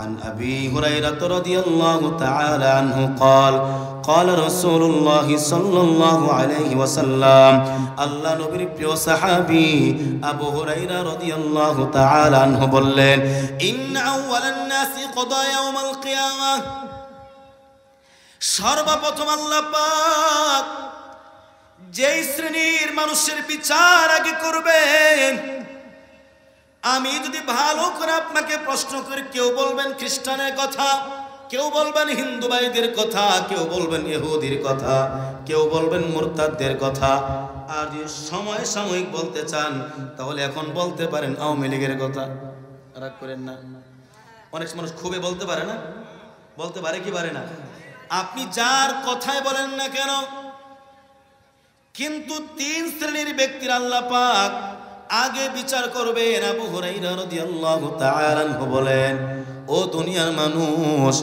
عن أبي هريرة رضي الله تعالى عنه قال قال رسول الله صلى الله عليه وسلم আল্লাহ নবীর প্রিয় সাহাবী আবু হুরায়রা রাদিয়াল্লাহু তাআলা আনহু বললেন, ইন্না আউওয়ালান নাসি ক্বাদা ইয়াউমাল কিয়ামাহ, সর্বপ্রথম আল্লাহ পাক যেই শ্রেণীর মানুষের বিচার আগে করবেন, আমি যদি ভালো করে আপনাকে প্রশ্ন করি, কেউ বলবেন খ্রিস্টানের কথা, কেউ বলবেন হিন্দু ভাইদের কথা, কেউ বলবেন ইহুদির কথা, কেউ বলবেন মুরতাদদের কথা। আর যদি সময় সাময়িক বলতে চান, তাহলে এখন বলতে পারেন আওয়ামী লীগের কথা। রাগ করেন না, অনেক মানুষ খুবই বলতে পারে না, বলতে পারে কি পারে না? আপনি যার কথাই বলেন না কেন, কিন্তু তিন শ্রেণীর ব্যক্তির আল্লাহ পাক আগে বিচার করবেন। আবু হুরায়রা রাদিয়াল্লাহু তাআলা আনহু বলেন, ও দুনিয়ার মানুষ,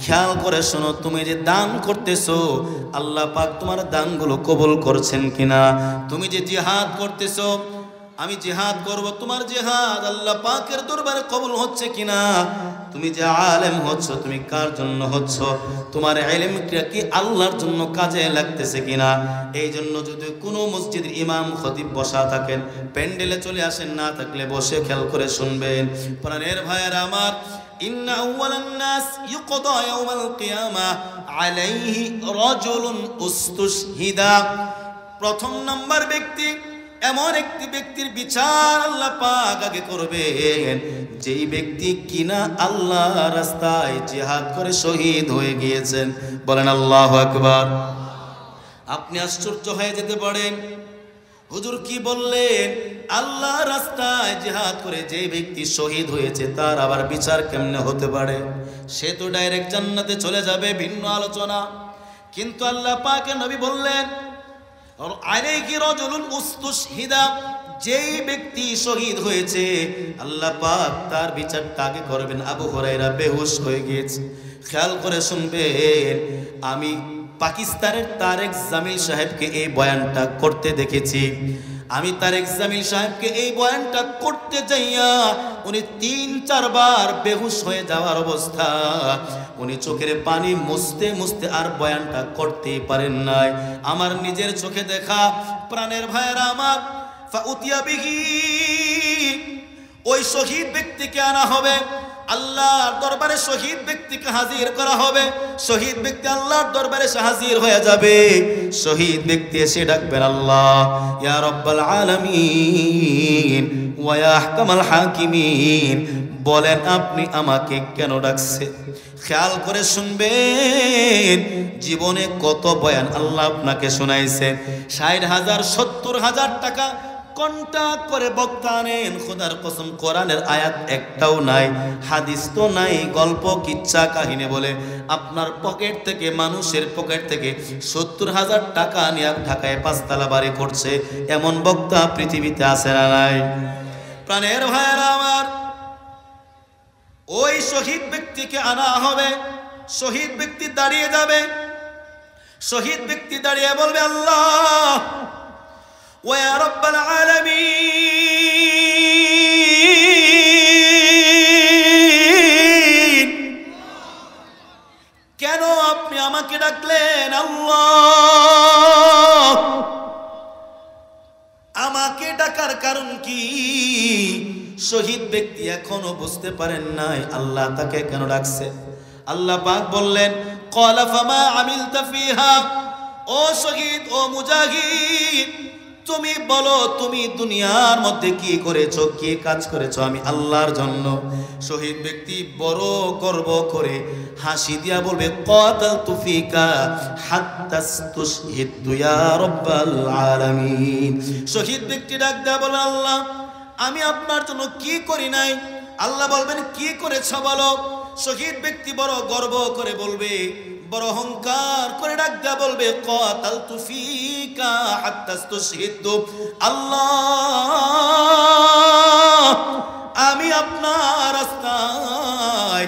খেয়াল করে শোনো, তুমি যে দান করতেছো আল্লাহ পাক তোমার দানগুলো কবুল করছেন কিনা। তুমি যে জিহাদ করতেছো, আমি জিহাদ করব, তোমার জিহাদ আল্লাহ পাকের দরবারে কবুল হচ্ছে কিনা। তুমি যে আলেম হচ্ছ, তুমি কার জন্য হচ্ছ, তোমার ইলমটা কি আল্লাহর জন্য কাজে লাগতেছে কিনা। এই জন্য যদি কোনো মসজিদের ইমাম খতিব বসা থাকেন, প্যান্ডেলে চলে আসেন, না থাকলে বসে খেয়াল করে শুনবেন। প্রাণের ভাইয়েরা আমার, ইন্না আউওয়ালান নাস ইউকদা ইয়াউমাল কিয়ামা আলাইহি রাজুলুন উস্তুশহিদা। প্রথম নাম্বার ব্যক্তি, এমন একটি ব্যক্তির বিচার আল্লাহ পাক আগে করবেন, যেই ব্যক্তি কিনা আল্লাহ রাস্তায় জিহাদ করে শহীদ হয়ে গিয়েছেন। বলেন আল্লাহু আকবার। আপনি আশ্চর্য হয়ে যেতে পারেন, হুজুর কি বললেন? আল্লাহ রাস্তায় জিহাদ করে যে ব্যক্তি শহীদ হয়েছে তার আবার বিচার কেমনে হতে পারে? সে তো ডাইরেক্ট জান্নাতে চলে যাবে, ভিন্ন আলোচনা। কিন্তু আল্লাহ পাকের নবী বললেন, আলাইহি রাজুলুন উস্তুশহিদা, যেই ব্যক্তি শহীদ হয়েছে আল্লাহ পাক তার বিচারটা আগে করবেন। আবু হুরায়রা বেহুশ হয়ে গিয়েছে। খেয়াল করে শুনবেন, আমি পাকিস্তানের তারেক জামিল সাহেবকে এই বয়ানটা করতে দেখেছি। আমি তারেক জামিল সাহেবকে এই বয়ানটা করতে যাইয়া উনি ৩-৪ বার বেহুশ হয়ে যাওয়ার অবস্থা, উনি চোখের পানি মুছতে মুছতে আর বয়ানটা করতেই পারেন নাই। আমার নিজের চোখে দেখা। প্রাণের ভাইয়েরা আমার, ফাউতিয়া বিহি, ওই শহীদ ব্যক্তিকে আনা হবে, আল্লাহর দরবারে শহীদ ব্যক্তিকে হাজির করা হবে। শহীদ ব্যক্তি আল্লাহর দরবারে হাজির হয়ে যাবে। শহীদ ব্যক্তি এসে ডাকবেন, আল্লাহ ইয়া রাব্বাল আলামিন ওয়া ইয়া আহকামাল হাকিমিন, বলেন আপনি আমাকে কেন ডাকছেন? খেয়াল করে শুনবেন, জীবনে কত বয়ান আল্লাহ আপনাকে শোনাইছেন। ৬০,০০০ ৭০,০০০ টাকা কন্টাক্ট করে বক্তা আনেন, খোদার কসম কোরআনের আয়াত একটাও নাই, হাদিস তো নাই, গল্প কিচ্ছা কাহিনী বলে আপনার পকেট থেকে, মানুষের পকেট থেকে ৭০,০০০ টাকা নিয়ে ঢাকায় ৫ তলা বাড়ি করছে, এমন বক্তা পৃথিবীতে আছে না নাই? প্রাণের ভাইয়েরা আমার, ওই শহীদ ব্যক্তিকে আনা হবে। শহীদ ব্যক্তি দাঁড়িয়ে যাবে। শহীদ ব্যক্তি দাঁড়িয়ে বলবে, আল্লাহ ওয়া রাব্বাল আলামিন, কেন আপনি আমাকে ডাকলেন? আল্লাহ, আমাকে ডাকার কারণ কি? শহীদ ব্যক্তি এখনো বুঝতে পারেন নাই আল্লাহ তাকে কেন ডাকছে। আল্লাহ পাক বললেন, ক্বালা ফামা আমিলতা ফিহা, ও শহীদ, ও মুজাহিদ, তুমি বলো তুমি দুনিয়ার মধ্যে কি করেছো, কি কাজ করেছো আমি আল্লাহর জন্য। শহীদ ব্যক্তি বড় গর্ব করে হাসি দিয়া বলবে, ক্বাতালতু ফিকা হাত্তা তুশহিদু ইয়া রাব্বাল আলামিন। শহীদ ব্যক্তি ডাক দেয়া বলে, আল্লাহ আমি আপনার জন্য কি করি নাই? আল্লাহ বলবেন, কি করেছ বলো। শহীদ ব্যক্তি বড় গর্ব করে বলবে, বড় অহংকার করে ডাক দেয়া বলবে, ক্বাতালতু ফিকা হাত্তা তুশহিদু, আল্লাহ আমি আপনার রাস্তায়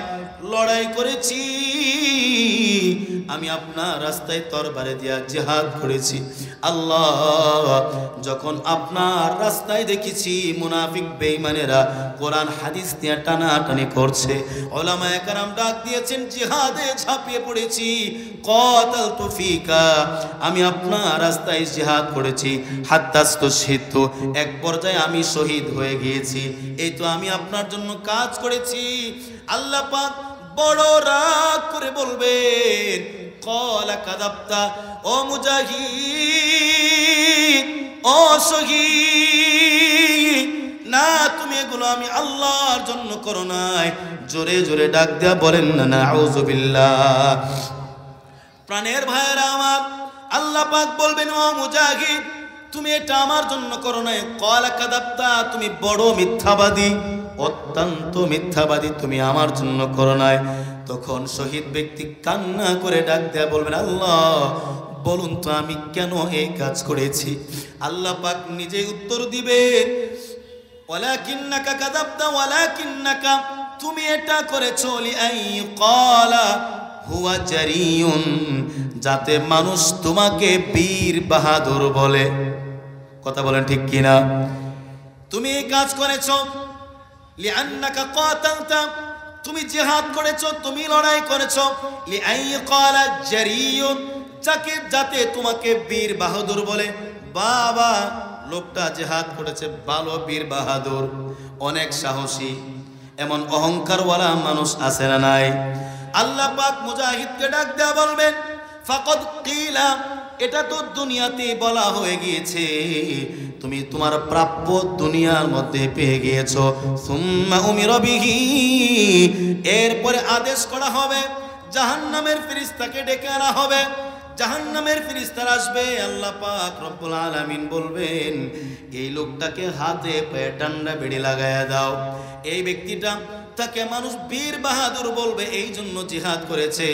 লড়াই করেছি, আমি আপনার রাস্তায় তরবারে দিয়া জিহাদ করেছি। আল্লাহ যখন আপনার রাস্তায় দেখেছি মুনাফিক বেঈমানেরা কোরআন হাদিস নিয়ে টানাটানি করছে, উলামায়ে কেরাম ডাক দিয়েছেন, জিহাদে ঝাঁপিয়ে পড়েছি, ক্বাতালতু ফিকা, আমি আপনার রাস্তায় জিহাদ করেছি, হাত্তা তুশহিদু, এক পর্যায়ে আমি শহীদ হয়ে গিয়েছি, এই তো আমি আপনার জন্য কাজ করেছি। আল্লাহ পাক বড় রাগ করে বলবেন, ক্বালা কাযাবতা, ও মুজাহিদ, ও শহীদ, না তুমি এগুলো আমি আল্লাহর জন্য করো নাই। জোরে জোরে ডাক দেয়া বলেন না নাউযুবিল্লাহ। প্রাণের ভাইয়েরা আমার, আল্লাহ পাক বলবেন, ও মুজাহিদ তুমি এটা আমার জন্য করো নাই। ক্বালা কাযাবতা, তুমি বড় মিথ্যাবাদী। ও অত্যন্ত মিথ্যাবাদী, তুমি আমার জন্য করো নাই। তখন শহীদ ব্যক্তি কান্না করে ডাক দেয়া বলবেন, আল্লাহ বলুন তো আমি কেন এই কাজ করেছি? আল্লাহ পাক নিজেই উত্তর দিবেন, ওয়ালাকিন্নাকা কাযাবতা ওয়ালাকিন্নাকা, তুমি এটা করেছো লিআই ক্বালা হুয়া জারিয়ুন, যাতে মানুষ তোমাকে বীর বাহাদুর বলে। কথা বলেন ঠিক কিনা? তুমি এই কাজ করেছো লিআন্নাকা কাতালতা, তুমি জিহাদ করেছো, তুমি লড়াই করেছো, লিআই ক্বালা জারিয়ুন, যাতে তোমাকে বীর বাহাদুর বলে। বাবা লোকটা জিহাদ করেছে, ভালো বীর বাহাদুর, অনেক সাহসী, এমন অহংকারওয়ালা মানুষ আছে না নাই? আল্লাহ পাক মুজাহিদকে ডাক দেয়া বলবেন, ফাকাদ কিলা, এটা তো দুনিয়াতে বলা হয়ে গিয়েছে, তুমি তোমার প্রাপ্য দুনিয়ার মধ্যে পেয়ে গিয়েছো। সুম্মা উমিরা বিহি, এরপরে আদেশ করা হবে, জাহান্নামের ফেরেশতাকে ডেকে আনা হবে। জাহান্নামের ফেরেশতারা আসবে, আল্লাহ পাক রব্বুল আলামিন বলবেন, এই লোকটাকে হাতে পায়ে ডান্ডা বেড়ি লাগায়া দাও। এই ব্যক্তিটা, তাকে মানুষ বীর বাহাদুর বলবে, এই জন্য জিহাদ করেছে,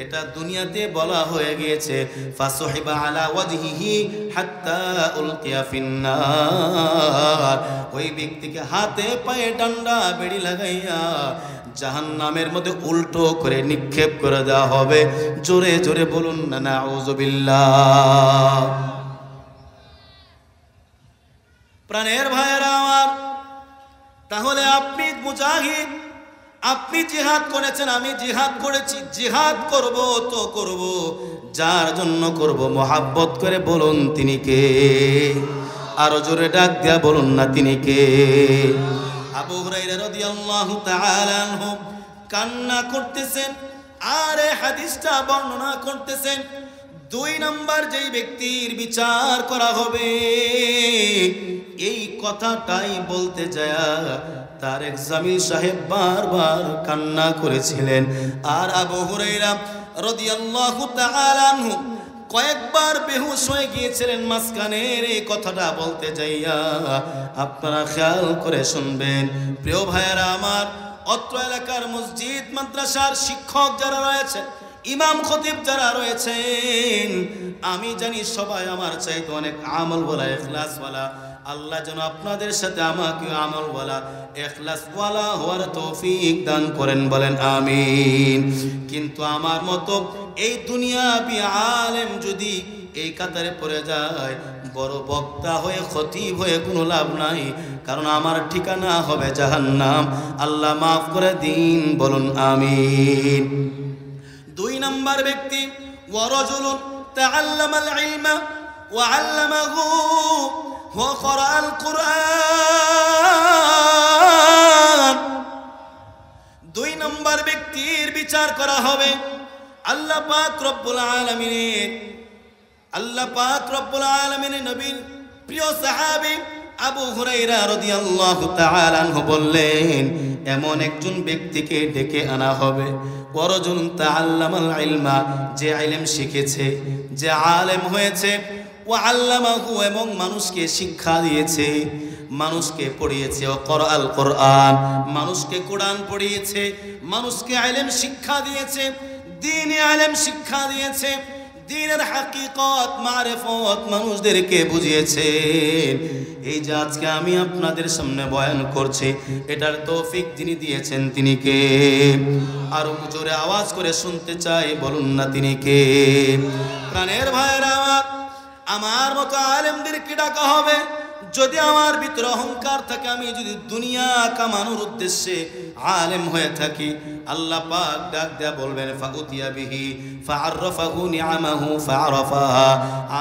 এটা দুনিয়াতে বলা হয়ে গিয়েছে। ফাসহিবা আলা ওয়াজহিহি হাত্তা উলকিয়া ফিন্নার, ওই ব্যক্তিকে হাতে পায়ে ডান্ডা বেড়ি লাগাইয়া জাহান্নামের মধ্যে উল্টো করে নিক্ষেপ করে দেওয়া হবে। জোরে জোরে বলুন না নাউযুবিল্লাহ। প্রাণের ভাইয়েরা আমার, তাহলে আপনি মুজাহিদ, আপনি জিহাদ করেছেন, আমি জিহাদ করেছি। জিহাদ করব তো করব, যার জন্য করব মহাব্বত করে বলুন তিনি কে? আরো জোরে ডাক দিয়া বলুন না তিনি কে? আবু হুরায়রা রাদিয়াল্লাহু তাআলা আনহু কান্না করতেছেন আর এই হাদিসটা বর্ণনা করতেছেন। 2 নম্বর যেই ব্যক্তির বিচার করা হবে, এই কথাটাই বলতে যায় তারেক জামিল সাহেব বারবার কান্না করেছিলেন। আর আবু হুরায়রা রাদিয়াল্লাহু তাআলা আনহু কয়েকবার বেহুশ হয়ে গিয়েছিলেন মাঝখানের এই কথাটা বলতে যাইয়া। আপনারা খেয়াল করে শুনবেন প্রিয় ভাইয়েরা আমার, অত্র এলাকার মসজিদ মাদ্রাসার শিক্ষক যারা রয়েছেন, ইমাম খতিব যারা রয়েছেন, আমি জানি সবাই আমার চাইতে অনেক আমলওয়ালা, ইখলাসওয়ালা। আল্লাহ যেন আপনাদের সাথে আমাকে আমলওয়ালা, ইখলাসওয়ালা হওয়ার তৌফিক দান করেন, বলেন আমিন। কিন্তু আমার মতো এই দুনিয়াবি আলেম যদি এই কাতারে পড়ে যায়, বড় বক্তা হয়ে খতিব হয়ে কোনো লাভ নাই, কারণ আমার ঠিকানা হবে জাহান্নাম। আল্লাহ মাফ করে দিন, বলুন আমিন। 2 নম্বর ব্যক্তি, ওয়ারাজুলুন তাআল্লামাল ইলমা ওয়া আল্লামাহু ওয়া ক্বরাআল কুরআন। 2 নম্বর ব্যক্তির বিচার করা হবে। আল্লাহ পাক রব্বুল আলামিনের নবীর প্রিয় সাহাবী আবু হুরায়রা রাদিয়াল্লাহু তাআলা আনহু বললেন, এমন একজন ব্যক্তিকে ডেকে আনা হবে, ওয়ারাজুলুন তাআল্লামাল ইলমা, যে ইলম শিখেছে, যে আলেম হয়েছে, ওয়া আল্লামাহু, এবং মানুষকে শিক্ষা দিয়েছে, মানুষকে পড়িয়েছে, ও ক্বরাআল কুরআন, মানুষকে কোরআন পড়িয়েছে, মানুষকে ইলম শিক্ষা দিয়েছে, দ্বীনি ইলম শিক্ষা দিয়েছে, দ্বীনের হাকিকত মারিফত মানুষদেরকে বুঝিয়েছে। এই যে আজকে আমি আপনাদের সামনে বয়ান করছি, এটার তৌফিক যিনি দিয়েছেন তিনি কে? আরো জোরে আওয়াজ করে শুনতে চাই, বলুন না তিনি কে? প্রাণের ভাইয়েরা আমার মতো আলেমদেরকে ডাকা হবে। যদি আমার ভিতরে অহংকার থাকে, আমি যদি দুনিয়া কামানোর উদ্দেশ্যে আলেম হয়ে থাকি, আল্লাহ পাক ডাক দেয়া বলবেন, ফাউতিয়া বিহি ফাআররাফাহু নিআমাহু ফাআরাফাহা।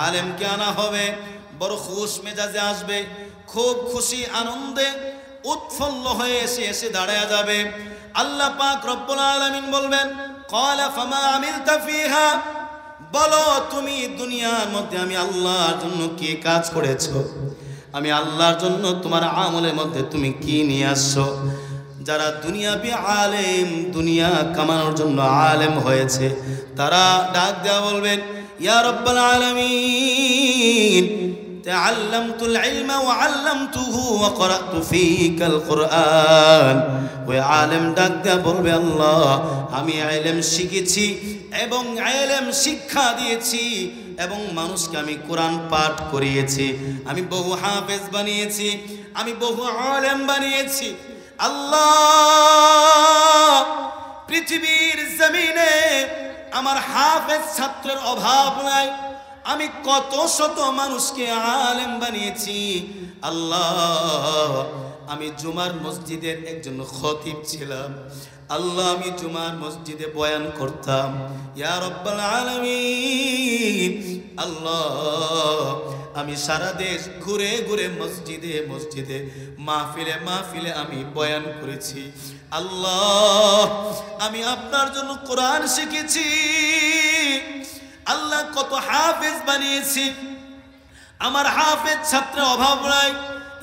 আলেমকে আনা হবে, বড় খুশ মেজাজে আসবে, খুব খুশি আনন্দে উৎফুল্ল হয়ে এসে দাঁড়ায়া যাবে। আল্লাহ পাক রব্বুল আলামিন বলবেন, ক্বালা ফামা আমিলতা ফিহা, বলো তুমি দুনিয়ার মধ্যে আমি আল্লাহর জন্য কি কাজ করেছো? আমি আল্লাহর জন্য তোমার আমলের মধ্যে তুমি কি নিয়ে আসছো? যারা দুনিয়াবি আলেম, দুনিয়া কামানোর জন্য আলেম হয়েছে, তারা ডাক দেওয়া বলবেন, ইয়া রব্বাল আলামিন, তাআল্লামতুল ইলমা ওয়া আল্লামতুহু ওয়া ক্বরাতু ফীকাল কুরআন। ওই আলেম ডাক দেয়া বলবে, আল্লাহ আমি ইলম শিখেছি এবং ইলম শিক্ষা দিয়েছি এবং মানুষকে আমি কোরআন পাঠ করিয়েছি, আমি বহু হাফেজ বানিয়েছি, আমি বহু আলেম বানিয়েছি। আল্লাহ পৃথিবীর জমিনে আমার হাফেজ ছাত্রের অভাব নাই, আমি কত শত মানুষকে আলেম বানিয়েছি। আল্লাহ আমি জুমার মসজিদের একজন খতিব ছিলাম, আল্লাহ আমি জুমার মসজিদে বয়ান করতাম। ইয়া রাব্বাল আলামিন, আল্লাহ আমি সারা দেশ ঘুরে ঘুরে মসজিদে মসজিদে মাহফিলে মাহফিলে আমি বয়ান করেছি। আল্লাহ আমি আপনার জন্য কোরআন শিখেছি। আল্লাহ কত হাফেজ বানিয়েছি, আমার হাফেজ ছাত্রের অভাব নাই।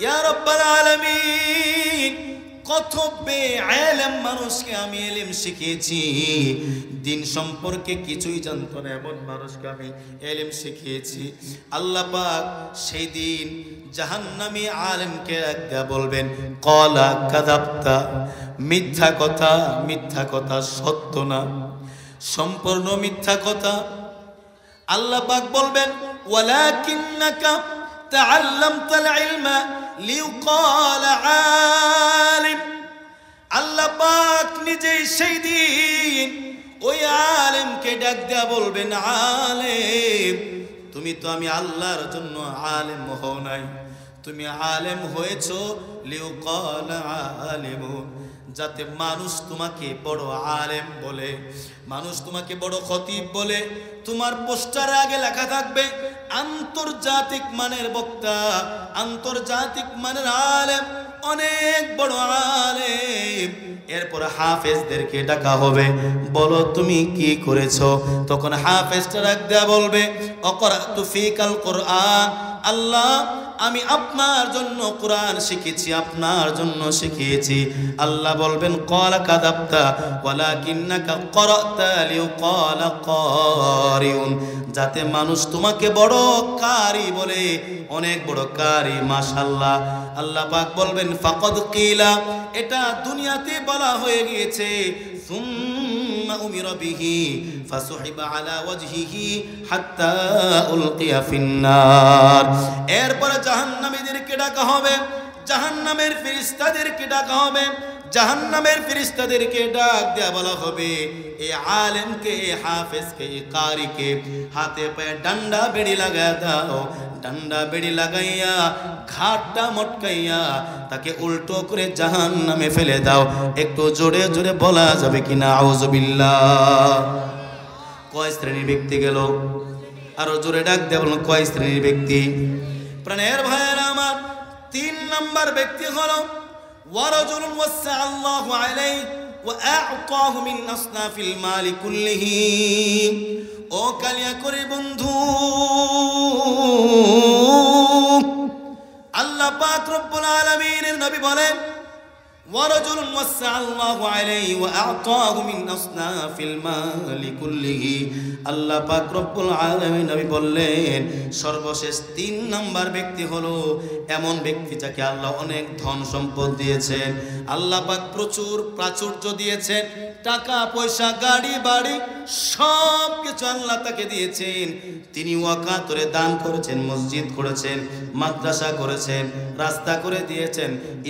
ইয়া রাব্বাল আলামিন, কত বেইলম মানুষকে আমি ইলম শিখিয়েছি, দিন সম্পর্কে কিছুই জানতো না এমন মানুষকে আমি ইলম শিখিয়েছি। আল্লাহ পাক সেই দিন জাহান্নামী আলেমকে একদা বলবেন, ক্বালা কাযাবতা, মিথ্যা কথা, মিথ্যা কথা, সত্য না, সম্পূর্ণ মিথ্যা কথা। আল্লাহ পাক বলবেন, ওয়ালাকিন্নাকা তাআল্লামতাল ইলমা লিইউকালা আলিম। আল্লাহ পাক নিজেই সেই দিন ওই আলেমকে ডাক দেয়া বলবেন, আলেম তুমি তো আমি আল্লাহর জন্য আলেম হও নাই, তুমি আলেম হয়েছো লিইউকালা আলিমুন, যাতে মানুষ তোমাকে বড় আলেম বলে, মানুষ তোমাকে বড় খতিব বলে। তোমার পোস্টারে আগে লেখা থাকবে আন্তর্জাতিক মানের বক্তা, আন্তর্জাতিক মানের আলেম, অনেক বড় আলেম। এরপর হাফেজদেরকে ডাকা হবে, বলো তুমি কি করেছো? তখন হাফেজটা ডাক দেয়া বলবে, অকরাতু ফীকাল কুরআন, আল্লাহ আমি আপনার জন্য কোরআন শিখেছি, আপনার জন্য শিখিয়েছি। আল্লাহ বলবেন, ক্বালা কাযাবতা ওয়ালাকিন্নাকা ক্বারাতা লিইউকালা কারিউন, যাতে মানুষ তোমাকে বড় কারি বলে, অনেক বড় কারি, মাশাআল্লাহ। আল্লাহ পাক বলবেন, ফাকাদ কিলা, এটা দুনিয়াতে বলা হয়ে গিয়েছে। সুম্মা উমিরা বিহি ফাসুহিবা আলা ওয়াজহিহি হাত্তা উলকিয়া ফিন্নার। এরপরে জাহান্নামীদেরকে ডাকা হবে, জাহান্নামের ফেরেশতাদেরকে ডাকা হবে, জাহান্নামের ফেরেশতাদেরকে ডাক দেয়া বলা হবে, এই আলেমকে, এই হাফেজকে, এই কারিকে হাতে পায়ে ডান্ডা বেড়ি লাগায়া দাও, ডান্ডা বেড়ি লাগাইয়া ঘাটটা মটকাইয়া তাকে উল্টো করে জাহান্নামে ফেলে দাও। একটু জোরে জোরে বলা যাবে কিনা আউযুবিল্লাহ? কয় শ্রেণীর ব্যক্তি গেল? আরো জোরে ডাক দেয়া বলুন, কয় শ্রেণীর ব্যক্তি? প্রাণের ভাইয়েরা আমার, 3 নাম্বার ব্যক্তি হলো ওয়ারাজুলুন ওয়াসআ আল্লাহু আলাইহি ওয়া আ'তাহু মিন আসনাফিল মালি কুল্লিহি। ও কালিয়া করে বন্ধু, আল্লাহ পাক রব্বুল আলামিনের নবী বলেন, ওয়ারাজুলুন ওয়াসআ আল্লাহু আলাইহি ওয়া আ'তাহু মিন আসনাফিল মালি কুল্লিহি। আল্লাহ পাক রব্বুল আলামিন নবী বললেন, সর্বশেষ 3 নাম্বার ব্যক্তি হলো এমন ব্যক্তি যাকে আল্লাহ অনেক ধন সম্পদ দিয়েছেন, আল্লাহ পাক প্রচুর প্রাচুর্য দিয়েছেন, টাকা পয়সা গাড়ি বাড়ি সব কিছু আল্লাহ তাকে দিয়েছেন। তিনি ওয়াকাতরে দান করেছেন, মসজিদ করেছেন, মাদ্রাসা করেছেন, রাস্তা করে দিয়েছেন,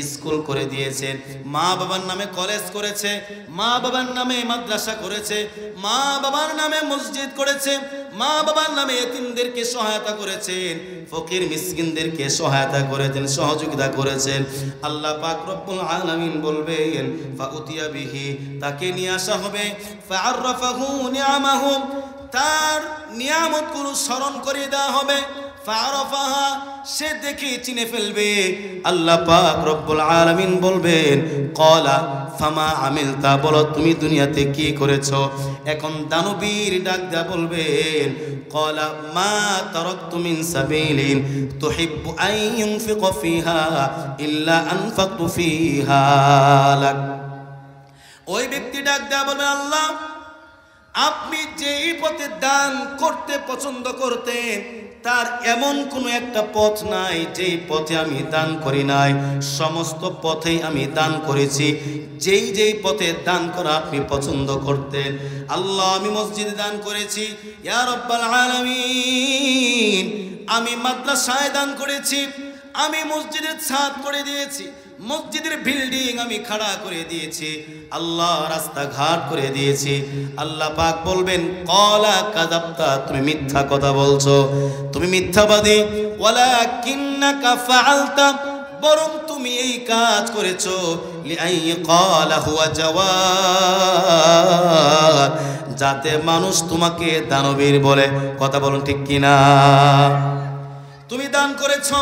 স্কুল করে দিয়েছেন, মা বাবার নামে কলেজ করেছে, মা বাবার নামে মাদ্রাসা করেছে, মা বাবার নামে মসজিদ করেছে, মা বাবার নামে এতিমদেরকে সহায়তা করেছেন, ফকির মিসকিনদেরকে সহায়তা করেছেন, সহযোগিতা করেছেন। আল্লাহ পাক রব্বুল আলামিন বলবেন, ফাউতিয়া বিহি, তাকে নিয়ে আসা হবে, ফাআররাফাহু নিআমাহু, তার নিয়ামতগুলো স্মরণ করে দেওয়া হবে, ফাআরাফাহা, সে দেখে চিনে ফেলবে। আল্লাহ পাক রব্বুল আলামিন বলবেন, ক্বালা ফামা আমিলতা, বলো তুমি দুনিয়াতে কি করেছো? এখন দানবীর ডাক দেয়া বলবেন, ক্বালা মা তারাকতু মিন সাবিলিন তুহিব্বু আন ইউনফিকা ফিহা ইল্লা আনফাকতু ফিহা লাক। ওই ব্যক্তি ডাক দেয়া বলবেন, আল্লাহ আপনি যেই পথে দান করতে পছন্দ করতেন তার এমন কোনো একটা পথ নাই যেই পথে আমি দান করি নাই, সমস্ত পথেই আমি দান করেছি। যেই যেই পথে দান করা আপনি পছন্দ করতেন, আল্লাহ আমি মসজিদে দান করেছি, ইয়া রাব্বাল আলামিন আমি মাদ্রাসায় দান করেছি, আমি মসজিদের ছাদ করে দিয়েছি, মসজিদের বিল্ডিং আমি খাড়া করে দিয়েছি, আল্লাহ রাস্তাঘাট করে দিয়েছি। আল্লাহ পাক বলবেন ক্বালা কাযাবতা, তুমি মিথ্যা কথা বলছো, তুমি মিথ্যাবাদী। ওয়ালাকিন্নাকা ফাআলতা, বরং তুমি এই কাজ করেছো লিআই ক্বালা হুয়া জাওয়াদ, যাতে মানুষ তোমাকে দানবীর বলে। কথা বলুন ঠিক কিনা? তুমি দান করেছো,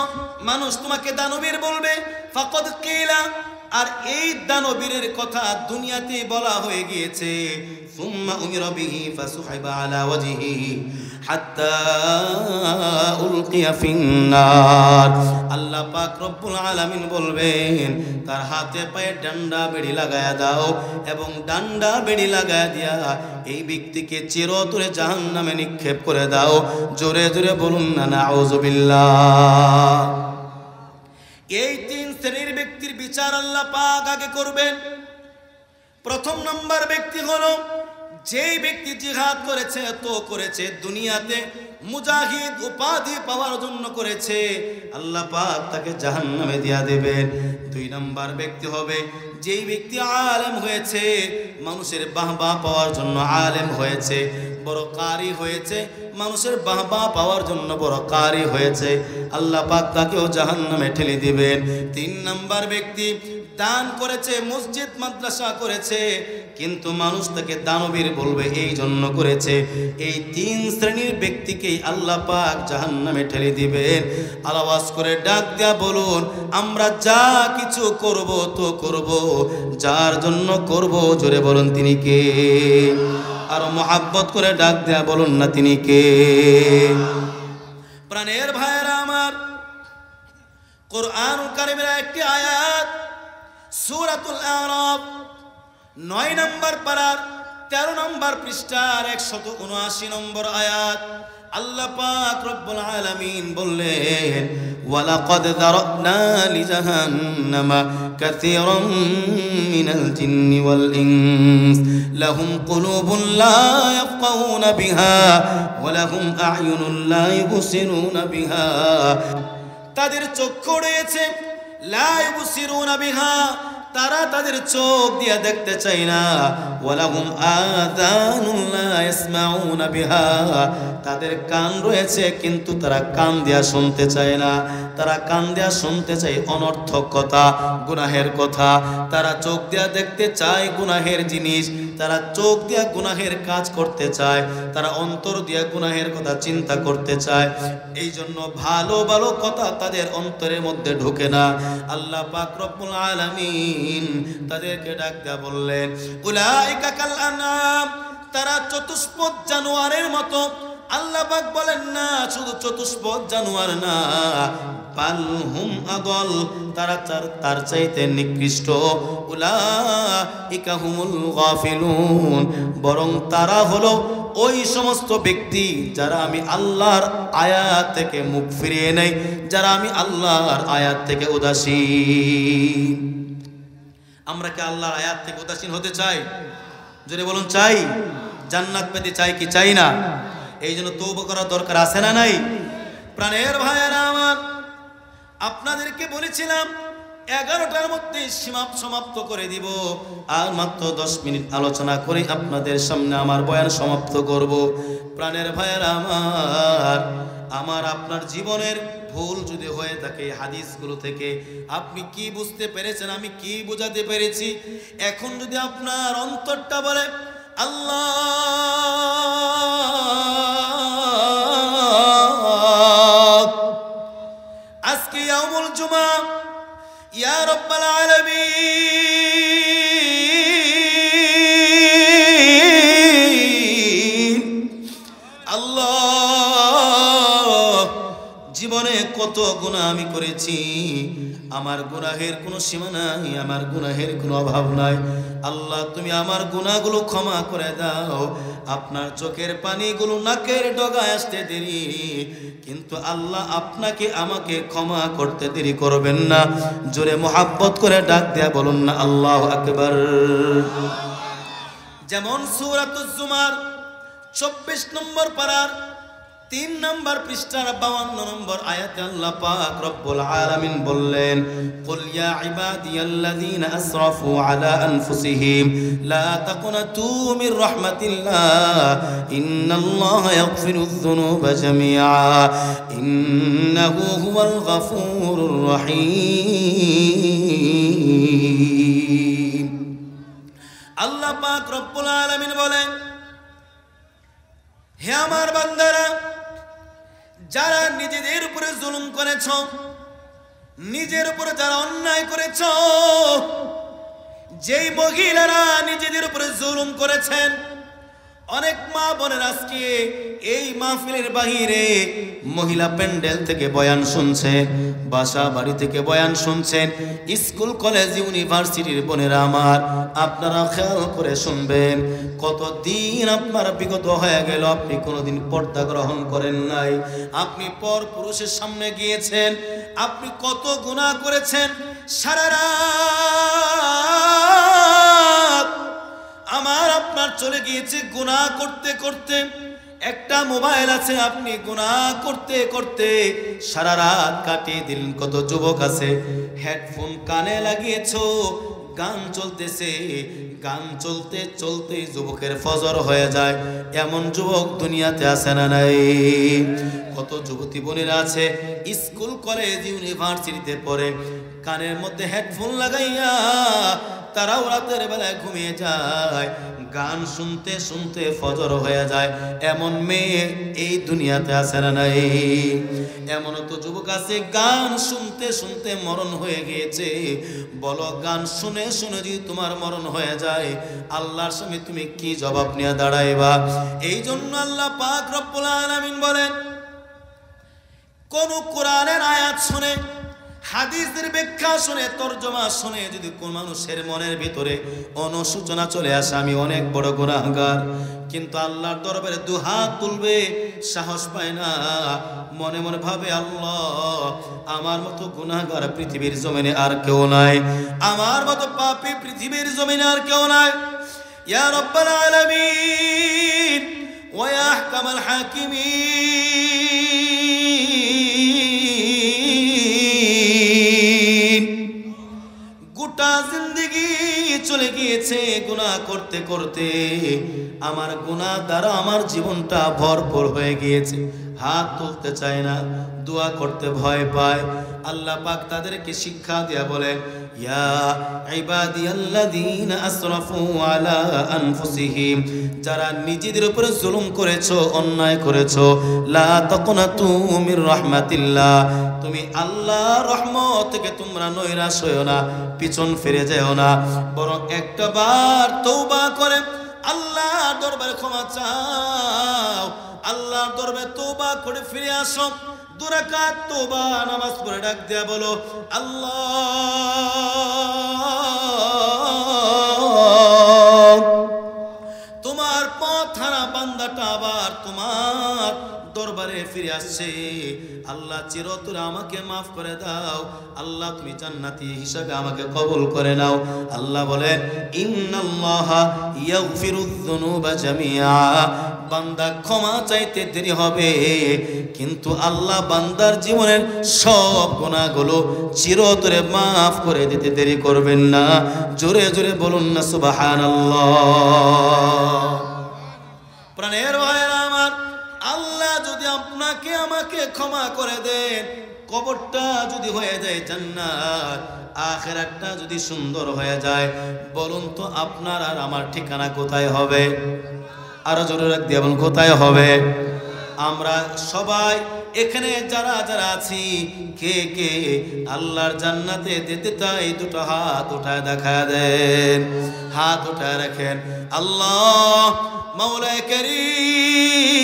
মানুষ তোমাকে দানবীর বলবে। ফাকাদ কিলা, আর এই দানবীরের কথা দুনিয়াতে বলা হয়ে গিয়েছে। সুম্মা উমিরা বিহি ফাসুহিবা আলা ওয়াজহিহি হাত্তা উলকিয়া ফিন্নার। আল্লাহ পাক রব্বুল আলামিন বলবেন তার হাতে পায়ে ডান্ডা বেড়ি লাগায়া দাও, এবং ডান্ডা বেড়ি লাগায়া দিয়া এই ব্যক্তিকে চিরতরে জাহান্নামে নিক্ষেপ করে দাও। জোরে জোরে বলুন না নাউযুবিল্লাহ। এই তিন শ্রেণীর ব্যক্তির বিচার আল্লাহ পাক আগে করবেন। প্রথম নাম্বার ব্যক্তি হলো যেই ব্যক্তি জিহাদ করেছে, তো করেছে দুনিয়াতে মুজাহিদ উপাধি পাওয়ার জন্য করেছে, আল্লাহ পাক তাকে জাহান্নামে দিয়া দেবেন। দুই নাম্বার ব্যক্তি হবে যেই ব্যক্তি আলেম হয়েছে, মানুষের বাহবা পাওয়ার জন্য আলেম হয়েছে, বড় কারি হয়েছে, মানুষের বাহবা পাওয়ার জন্য বড় কারি হয়েছে, আল্লাহ পাক তাকেও জাহান্নামে ঠেলে দিবেন। তিন নাম্বার ব্যক্তি দান করেছে, মসজিদ মাদ্রাসা করেছে, কিন্তু মানুষ তাকে দানবীর বলবে এই জন্য করেছে। এই তিন শ্রেণীর ব্যক্তিকেই আল্লাহ পাক জাহান্নামে ঠেলে দিবেন। আওয়াজ করে ডাক দেয়া বলুন, আমরা যা কিছু করব তো করব যার জন্য করব। জোরে বলুন তিনি কে? আর মোহাব্বত করে ডাক দেয়া বলুন না তিনি কে? প্রাণের ভাইয়েরা আমার, কোরআনুল কারীমের একটি আয়াত সূরাতুল আরাফ 9 নম্বর পারার 13 নম্বর পৃষ্ঠার 179 নম্বর আয়াত। আল্লাহ পাক রব্বুল আলামিন বললেন ওয়ালাকাদ যারানা লিজাহান্নামা কাসীরাম মিনাল জিন্নি ওয়াল ইনস লাহুম কুলুবুন লা ইয়াফকাহুনা বিহা ওয়া লাহুম আ'য়ুনুন লা ইবসিরুনা বিহা। তাদের চক্ষু রয়েছে, লা ইবসিরুনা বিহা, তারা তাদের চোখ দিয়ে দেখতে চায় না। ওয়ালাহুম আযানুন লা ইয়াসমাউনা বিহা, তাদের কান রয়েছে কিন্তু তারা কান দিয়া শুনতে চায় না। তারা কান দিয়া শুনতে চায় অনর্থক কথা, গুনাহের কথা। তারা চোখ দিয়া দেখতে চায় গুনাহের জিনিস, তারা চোখ দিয়া গুনাহের কাজ করতে চায়, তারা অন্তর দিয়া গুনাহের কথা চিন্তা করতে চায়। এই জন্য ভালো ভালো কথা তাদের অন্তরের মধ্যে ঢোকে না। আল্লাহ পাক রব্বুল আলামিন তাদেরকে ডাক দিয়া বললেন উলাইকা কাল আনআম, তারা চতুষ্পদ জানোয়ারের মতো। আল্লাহ পাক বলেন না শুধু চতুষ্পদ জানোয়ার না, বাল হুম আদল, তারা তার চাইতে নিকৃষ্ট। উলাইকা হুমুল গাফিলুন, বরং তারা হলো ওই সমস্ত ব্যক্তি যারা আমি আল্লাহর আয়াত থেকে মুখ ফিরিয়ে নেই, যারা আমি আল্লাহর আয়াত থেকে উদাসীন। আমরা কি আল্লাহর আয়াত থেকে উদাসীন হতে চাই? যদি বলুন চাই। জান্নাত পেতে চাই কি চাই না? এই জন্য তওবা করার দরকার আছে না নাই? প্রাণের ভাইয়েরা আমার, আপনাদেরকে বলেছিলাম 11টার মধ্যে সমাপ্ত করে দিব। আর মাত্র 10 মিনিট আলোচনা করে আপনাদের সামনে আমার বয়ান সমাপ্ত করব। প্রাণের ভাইয়েরা আমার আপনার জীবনের ভুল যদি হয়ে থাকে হাদিসগুলো থেকে আপনি কি বুঝতে পেরেছেন, আমি কি বোঝাতে পেরেছি, এখন যদি আপনার অন্তরটা বলে আল্লাহ আজকে ইয়াউমুল জুমা, ইয়া রাব্বাল আলামিন, আল্লাহ জীবনে কত গুনাহ আমি করেছি, আমার গুনাহের কোনো সীমা নাই, আমার গুনাহের কোনো অভাব নাই। আল্লাহ তুমি আমার গুনাহগুলো ক্ষমা করে দাও। আপনার চোখের পানিগুলো নাকের ডগায় আসতে দেরি, কিন্তু আল্লাহ আপনাকে আমাকে ক্ষমা করতে দেরি করবেন না। জোরে মোহাব্বত করে ডাক দেয়া বলুন না আল্লাহু আকবার। যেমন সূরাতুজ জুমার 24 নম্বর পারার 3 নম্বর পৃষ্ঠার 52 নম্বর আয়াতে আল্লাহ পাক রব্বুল আলামিন বললেন, কুল ইয়া ইবাদিয়াল্লাযীনা আসরাফু আলা আনফুসিহিম লা তাকুনাতু মির রাহমাতিল্লাহ ইন্নাল্লাহা ইয়াগফিরুয যুনুবা জামিআ ইন্নাহু হুয়াল গফুরুর রহিম। আল্লাহ পাক রব্বুল আলামিন বলেন, হে আমার বান্দারা, যারা নিজেদের উপরে জুলুম করেছ, নিজের উপরে যারা অন্যায় করেছ, যেই মহিলারা নিজেদের উপরে জুলুম করেছেন, অনেক মা বোনের আজকে এই মাহফিলের বাহিরে মহিলা প্যান্ডেল থেকে বয়ান শুনছেন, বাসা বাড়ি থেকে বয়ান শুনছেন, স্কুল কলেজ ইউনিভার্সিটির বোনেরা আমার, আপনারা খেয়াল করে শুনবেন। কতদিন আপনার বিগত হয়ে গেল, আপনি কোনোদিন পর্দা গ্রহণ করেন নাই, আপনি পর পুরুষের সামনে গিয়েছেন, আপনি কত গুনাহ করেছেন। সারা রাত আমার আপনার চলে গিয়েছে গুনাহ করতে করতে। একটা মোবাইল আছে, আপনি গুনাহ করতে করতে সারা রাত কাটিয়ে দিলেন। কত যুবক আছে হেডফোন কানে লাগিয়েছো, গান চলতেছে, গান চলতে চলতে যুবকের ফজর হয়ে যায়। এমন যুবক দুনিয়াতে আছে না নাই? কত যুবতী বোনেরা আছে স্কুল কলেজ ইউনিভার্সিটিতে পড়ে, কানের মধ্যে হেডফোন লাগাইয়া তারাও রাতের বেলায় ঘুমিয়ে যায়, গান শুনতে শুনতে ফজর হয়ে যায়। এমন মেয়ে এই দুনিয়াতে আছে না নাই? এমন তো যুবক আছে গান শুনতে শুনতে মরণ হয়ে গিয়েছে। বলো, গান শুনে শুনে যদি তোমার মরণ হয়ে যায়, আল্লাহর সামনে তুমি কি জবাব নিয়ে দাঁড়াইবা? এই জন্য আল্লাহ পাক রব্বুল আলামিন বলেন, কোন কোরআনের আয়াত শুনে, হাদিসের ব্যাখ্যা শুনে, তরজমা শুনে যদি কোন মানুষের মনের ভিতরে অনুশোচনা চলে আসে, আমি অনেক বড় গুনাহগার, কিন্তু আল্লাহর দরবারে দুহাত তুলবে সাহস পায় না, মনে মনে ভাবে আল্লাহ আমার মতো গুনাহগার পৃথিবীর জমিনে আর কেউ নাই, আমার মতো পাপী পৃথিবীর জমিনে আর কেউ নাই। ইয়া রাব্বাল আলামিন ওয়া ইয়া আহকামাল হাকিমিন, গোটা জিন্দেগি চলে গিয়েছে গুনাহ করতে করতে, আমার গুনাহ দ্বারা আমার জীবনটা ভরপুর হয়ে গিয়েছে। হাত তুলতে চায় না, দোয়া করতে ভয় পায়। আল্লাহ পাক তাদেরকে শিক্ষা দিয়া বলেন, ইয়া ইবাদিয়াল্লাযীনা আসরাফু আলা আনফুসিহিম, যারা নিজেদের উপরে জুলুম করেছো, অন্যায় করেছো, লা তাকুনাতু মির রাহমাতিল্লাহ, তুমি আল্লাহর রহমত থেকে তোমরা নৈরাশ হয়ো না, পিছন ফিরে যেও না, বরং একটা বার তওবা করে আল্লাহর দরবারে ক্ষমা চাও, আল্লাহর দরবারে তওবা করে ফিরে আসো। 2 রাকাত তওবা নামাজ পড়ে ডাক দেয়া বলো, আল্লাহ তোমার পথ হারা বান্দাটা আবার তোমার দরবারে ফিরে আসছে, আল্লাহ চিরতরে আমাকে মাফ করে দাও, আল্লাহ তুমি জান্নাতি হিসাবে আমাকে কবুল করে নাও। আল্লাহ বলেন, ইন্নাল্লাহা ইয়াগফিরুয যুনুবা জামিআ, বান্দা ক্ষমা চাইতে দেরি হবে, কিন্তু আল্লাহ বান্দার জীবনের সব গুনাহগুলো চিরতরে মাফ করে দিতে দেরি করবেন না। জোরে জোরে বলুন না সুবহানাল্লাহ। প্রাণের ভাইরা আমার, আল্লাহ যদি আপনাকে আমাকে ক্ষমা করে দেন, কবরটা যদি হয়ে যায় জান্নাত, আখিরাতটা যদি সুন্দর হয়ে যায়, বলুন তো আপনার আর আমার ঠিকানা কোথায় হবে? আরো জোরে রাখ দিয়ে বলুন, কোথায় হবে? আমরা সবাই এখানে যারা যারা আছি, কে কে আল্লাহর জান্নাতে যেতে চাই? 2টা হাত উঠায় দেখা দেন, হাত উঠায় রাখেন। আল্লাহ মাওলায়ে কারীম,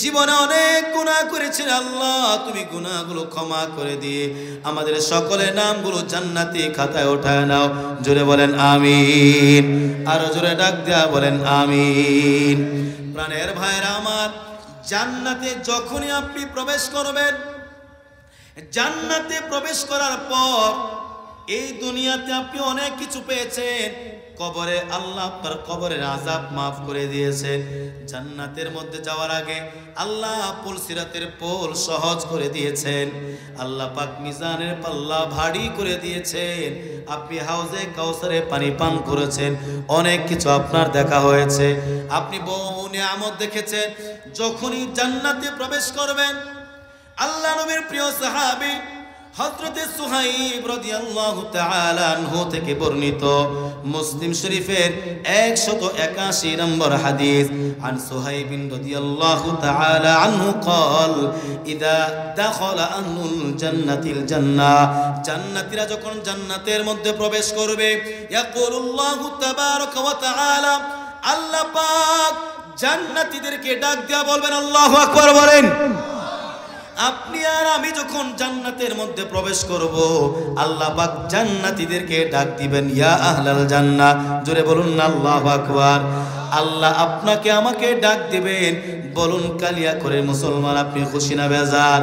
জীবনে অনেক গুনাহ করেছি আল্লাহ, তুমি গুনাহগুলো ক্ষমা করে দিয়ে আমাদের সকলের নামগুলো জান্নাতি খাতায় ওঠায় নাও। জোরে বলেন আমিন, আরো জোরে ডাক দেয়া বলেন আমিন। প্রাণের ভাইরা আমার, জান্নাতে যখনই আপনি প্রবেশ করবেন, জান্নাতে প্রবেশ করার পর এই দুনিয়াতে আপনি অনেক কিছু পেয়েছেন। কবরে আল্লাহ আপনার কবরের আযাব মাফ করে দিয়েছেন। জান্নাতের মধ্যে যাওয়ার আগে আল্লাহ পুল সিরাতের পোল সহজ করে দিয়েছেন। আল্লাহ পাক মিজানের পাল্লা ভারী করে দিয়েছেন। আপনি হাউজে কাউসারে পানি পান করেছেন। অনেক কিছু আপনার দেখা হয়েছে। আপনি বহু নিয়ামত দেখেছেন। যখনই জান্নাতে প্রবেশ করবেন, আল্লাহ নবীর প্রিয় সাহাবী হযরতে সুহাইব রাদিয়াল্লাহু তাআলা আনহু থেকে বর্ণিত মুসলিম শরীফের 181 নম্বর হাদিস, আন সুহাইব রাদিয়াল্লাহু তাআলা আনহু قال اذا دخل اهل الجنه الجنه, জান্নাতীরা যখন জান্নাতের মধ্যে প্রবেশ করবে, ইয়াকুলুল্লাহু তাবারাকা ওয়া তাআলা, আল্লাহ পাক জান্নাতীদেরকে ডাক দিয়া বলবেন, আল্লাহু আকবার বলেন। আপনি আর আমি যখন জান্নাতের মধ্যে প্রবেশ করব, আল্লাহ পাক জান্নাতীদেরকে ডাক দিবেন, ইয়া আহলাল জান্নাহ, জোরে বলুন না আল্লাহু আকবার। আল্লাহ আপনাকে আমাকে ডাক দিবেন। বলুন কালিয়া করে মুসলমান, আপনি খুশি না বেজার?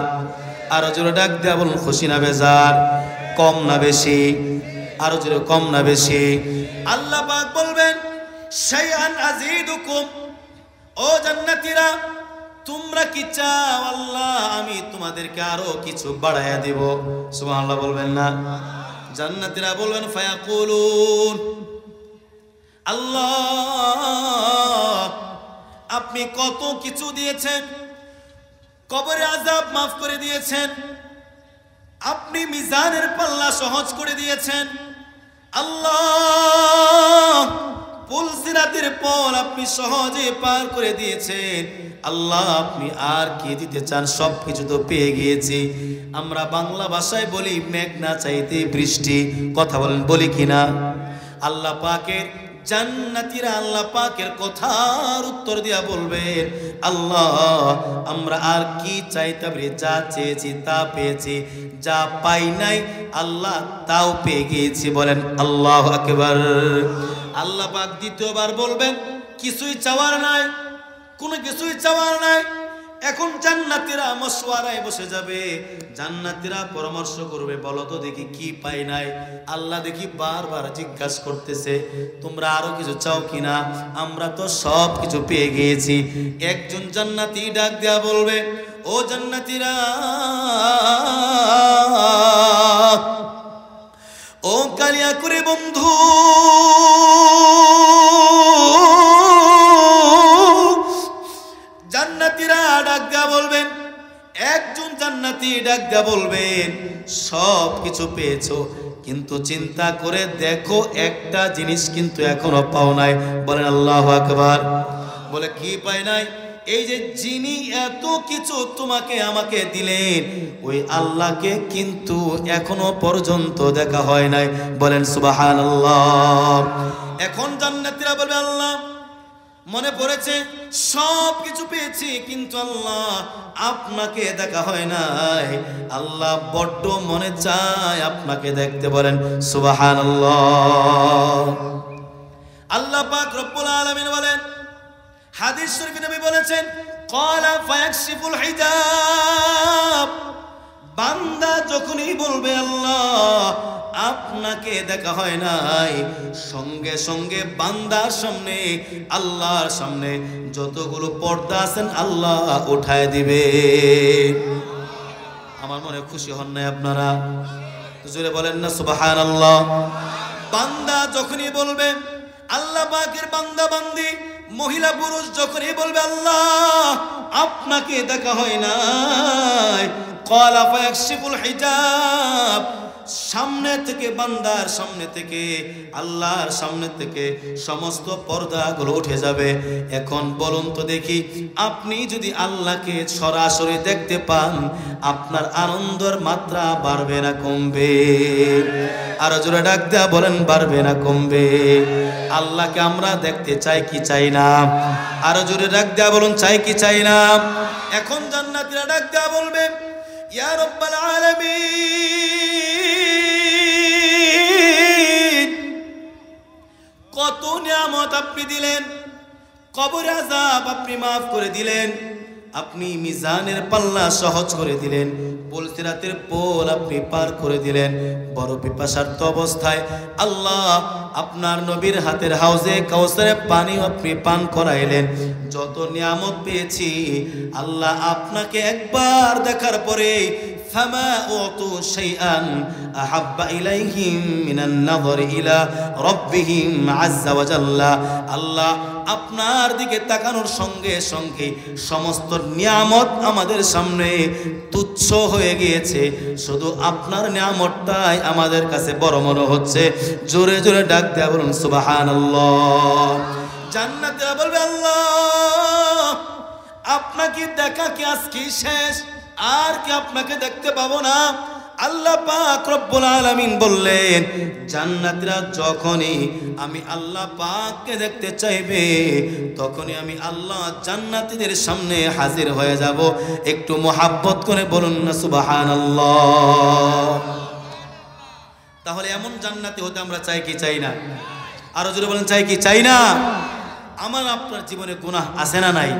আরো জোরে ডাক দেয়া বলুন, খুশি না বেজার? কম না বেশি? আরো জোরে, কম না বেশি? আল্লাহ পাক বলবেন, শাইআন আযীদুকুম, ও জান্নাতীরা তোমরা কি চাও আল্লাহ আমি তোমাদেরকে আরো কিছু বাড়ায়া দেব? সুবহানাল্লাহ বলবেন না? জান্নাতীরা বলবেন, ফায়াকুলুন, আল্লাহ আপনি কত কিছু দিয়েছেন, কবরে আযাব মাফ করে দিয়েছেন, আপনি মিজানের পাল্লা সহজ করে দিয়েছেন, আল্লাহ পুল সিরাতের পর আপনি সহজে পার করে দিয়েছেন, আল্লাহ আপনি আর কি দিতে চান? সব কিছু তো পেয়ে গিয়েছি। আমরা বাংলা ভাষায় বলি মেঘ না চাইতে বৃষ্টি। কথা বলেন, বলি কিনা? আল্লাহ পাকের জান্নাতীরা আল্লাহ পাকের কথার উত্তর দিয়া বলবেন, আল্লাহ আমরা আর কি চাইতাম রে? যা চেয়েছি তা পেয়েছি, যা পাই নাই আল্লাহ তাও পেয়ে গিয়েছি। বলেন আল্লাহু আকবার। আল্লাহ পাক দ্বিতীয়বার বলবেন, কিছুই চাওয়ার নাই, কোনো কিছুই চাওয়ার নাই। এখন জান্নাতীরা মশওয়ারায় বসে যাবে। জান্নাতীরা পরামর্শ করবে, বলো তো দেখি কি পাই নাই? আল্লাহ দেখি বারবার জিজ্ঞাসা করতেছে, তোমরা আরো কিছু চাও কিনা? আমরা তো সব কিছু পেয়ে গিয়েছি। একজন জান্নাতী ডাক দেয়া বলবে, ও জান্নাতীরা, ও কালিয়া করে বন্ধু, জান্নাতীরা ডাক দেয়া বলবেন, একজন জান্নাতী ডাক দেয়া বলবেন, সব কিছু পেয়েছো কিন্তু চিন্তা করে দেখো একটা জিনিস কিন্তু এখনো পাও নাই। বলেন আল্লাহু আকবার। বলে কি পাই নাই? এই যে যিনি এত কিছু তোমাকে আমাকে দিলেন, ওই আল্লাহকে কিন্তু এখনো পর্যন্ত দেখা হয় নাই। বলেন সুবহানাল্লাহ। এখন জান্নাতীরা বলবে, আল্লাহ মনে পড়েছে সব কিছু পেয়েছি কিন্তু আল্লাহ আপনাকে দেখা হয় নাই, আল্লাহ বড্ড মনে চায় আপনাকে দেখতে। বলেন সুবহানাল্লাহ। আল্লাহ পাক রব্বুল আলামিন বলেন, হাদিস শরীফে নবী বলেছেন, ক্বালা ফায়াকশিফুল হিজাব, বান্দা যখনই বলবে আল্লাহ আপনাকে দেখা হয় নাই, সঙ্গে সঙ্গে বান্দার সামনে, আল্লাহর সামনে যতগুলো পর্দা আছেন আল্লাহ উঠায় দিবে। আমার মনে খুশি হন নাই আপনারা? জোরে বলেন না সুবহানাল্লাহ। বান্দা যখনই বলবে, আল্লাহ পাকের বান্দা বান্দি মহিলা পুরুষ যখনই বলবে আল্লাহ আপনাকে দেখা হয় নাই, ক্বালা ফায়াকশিফুল হিজাব, সামনে থেকে, বান্দার সামনে থেকে, আল্লাহর সামনে থেকে সমস্ত পর্দাগুলো উঠে যাবে। এখন বলুন তো দেখি, আপনি যদি আল্লাহকে সরাসরি দেখতে পান, আপনার আনন্দের মাত্রা বাড়বে না কমবে? আরো জোরে ডাক দেয়া বলেন, বাড়বে না কমবে? আল্লাহকে আমরা দেখতে চাই কি চাই না? আরো জোরে ডাক দেয়া বলুন, চাই কি চাই না? এখন জান্নাতীরা ডাক দেয়া বলবে, ইয়া রাব্বাল আলামিন, কত নিয়ামত আপনি দিলেন, কবর আযাব আপনি মাফ করে দিলেন, আপনি মিজানের পাল্লা সহজ করে দিলেন, পুলসিরাতের পোল আপনি পার করে দিলেন। বড় পিপাসার্ত অবস্থায় আল্লাহ আপনার নবীর হাতের হাউজে কাউসারে পানি আপনি পান করাইলেন। যত নিয়ামত পেয়েছি আল্লাহ, আপনাকে একবার দেখার পরে ফামা উতু শাইআন আহাব্বা ইলাইহিম মিনান নাযর ইলা রাব্বিহিম আযজা ওয়া জাল্লা। আল্লাহ আপনার দিকে তাকানোর সঙ্গে সঙ্গে সমস্ত নিয়ামত আমাদের সামনে তুচ্ছ হয়ে গিয়েছে, শুধু আপনার নিয়ামতটাই আমাদের কাছে বড় মনে হচ্ছে। জোরে জোরে ডাক দেয়া বলুন সুবহানাল্লাহ। জান্নাতীরা বলবে, আল্লাহ আপনাকে দেখা কি আজকে শেষ, আর কি আপনাকে দেখতে পাবো না? আল্লাহ পাক রব্বুল আলামিন বললেন, জান্নাতীরা যখনই আমি আল্লাহ পাককে দেখতে চাইবে তখনই আমি আল্লাহ জান্নাতীদের সামনে হাজির হয়ে যাব। একটু মোহাব্বত করে বলুন না সুবহানাল্লাহ। তাহলে এমন জান্নাতি হতে আমরা চাই কি চাই না? আরো জোরে বলেন, চাই কি চাই না? আমার আপনার জীবনে গুনাহ আছে না নাই?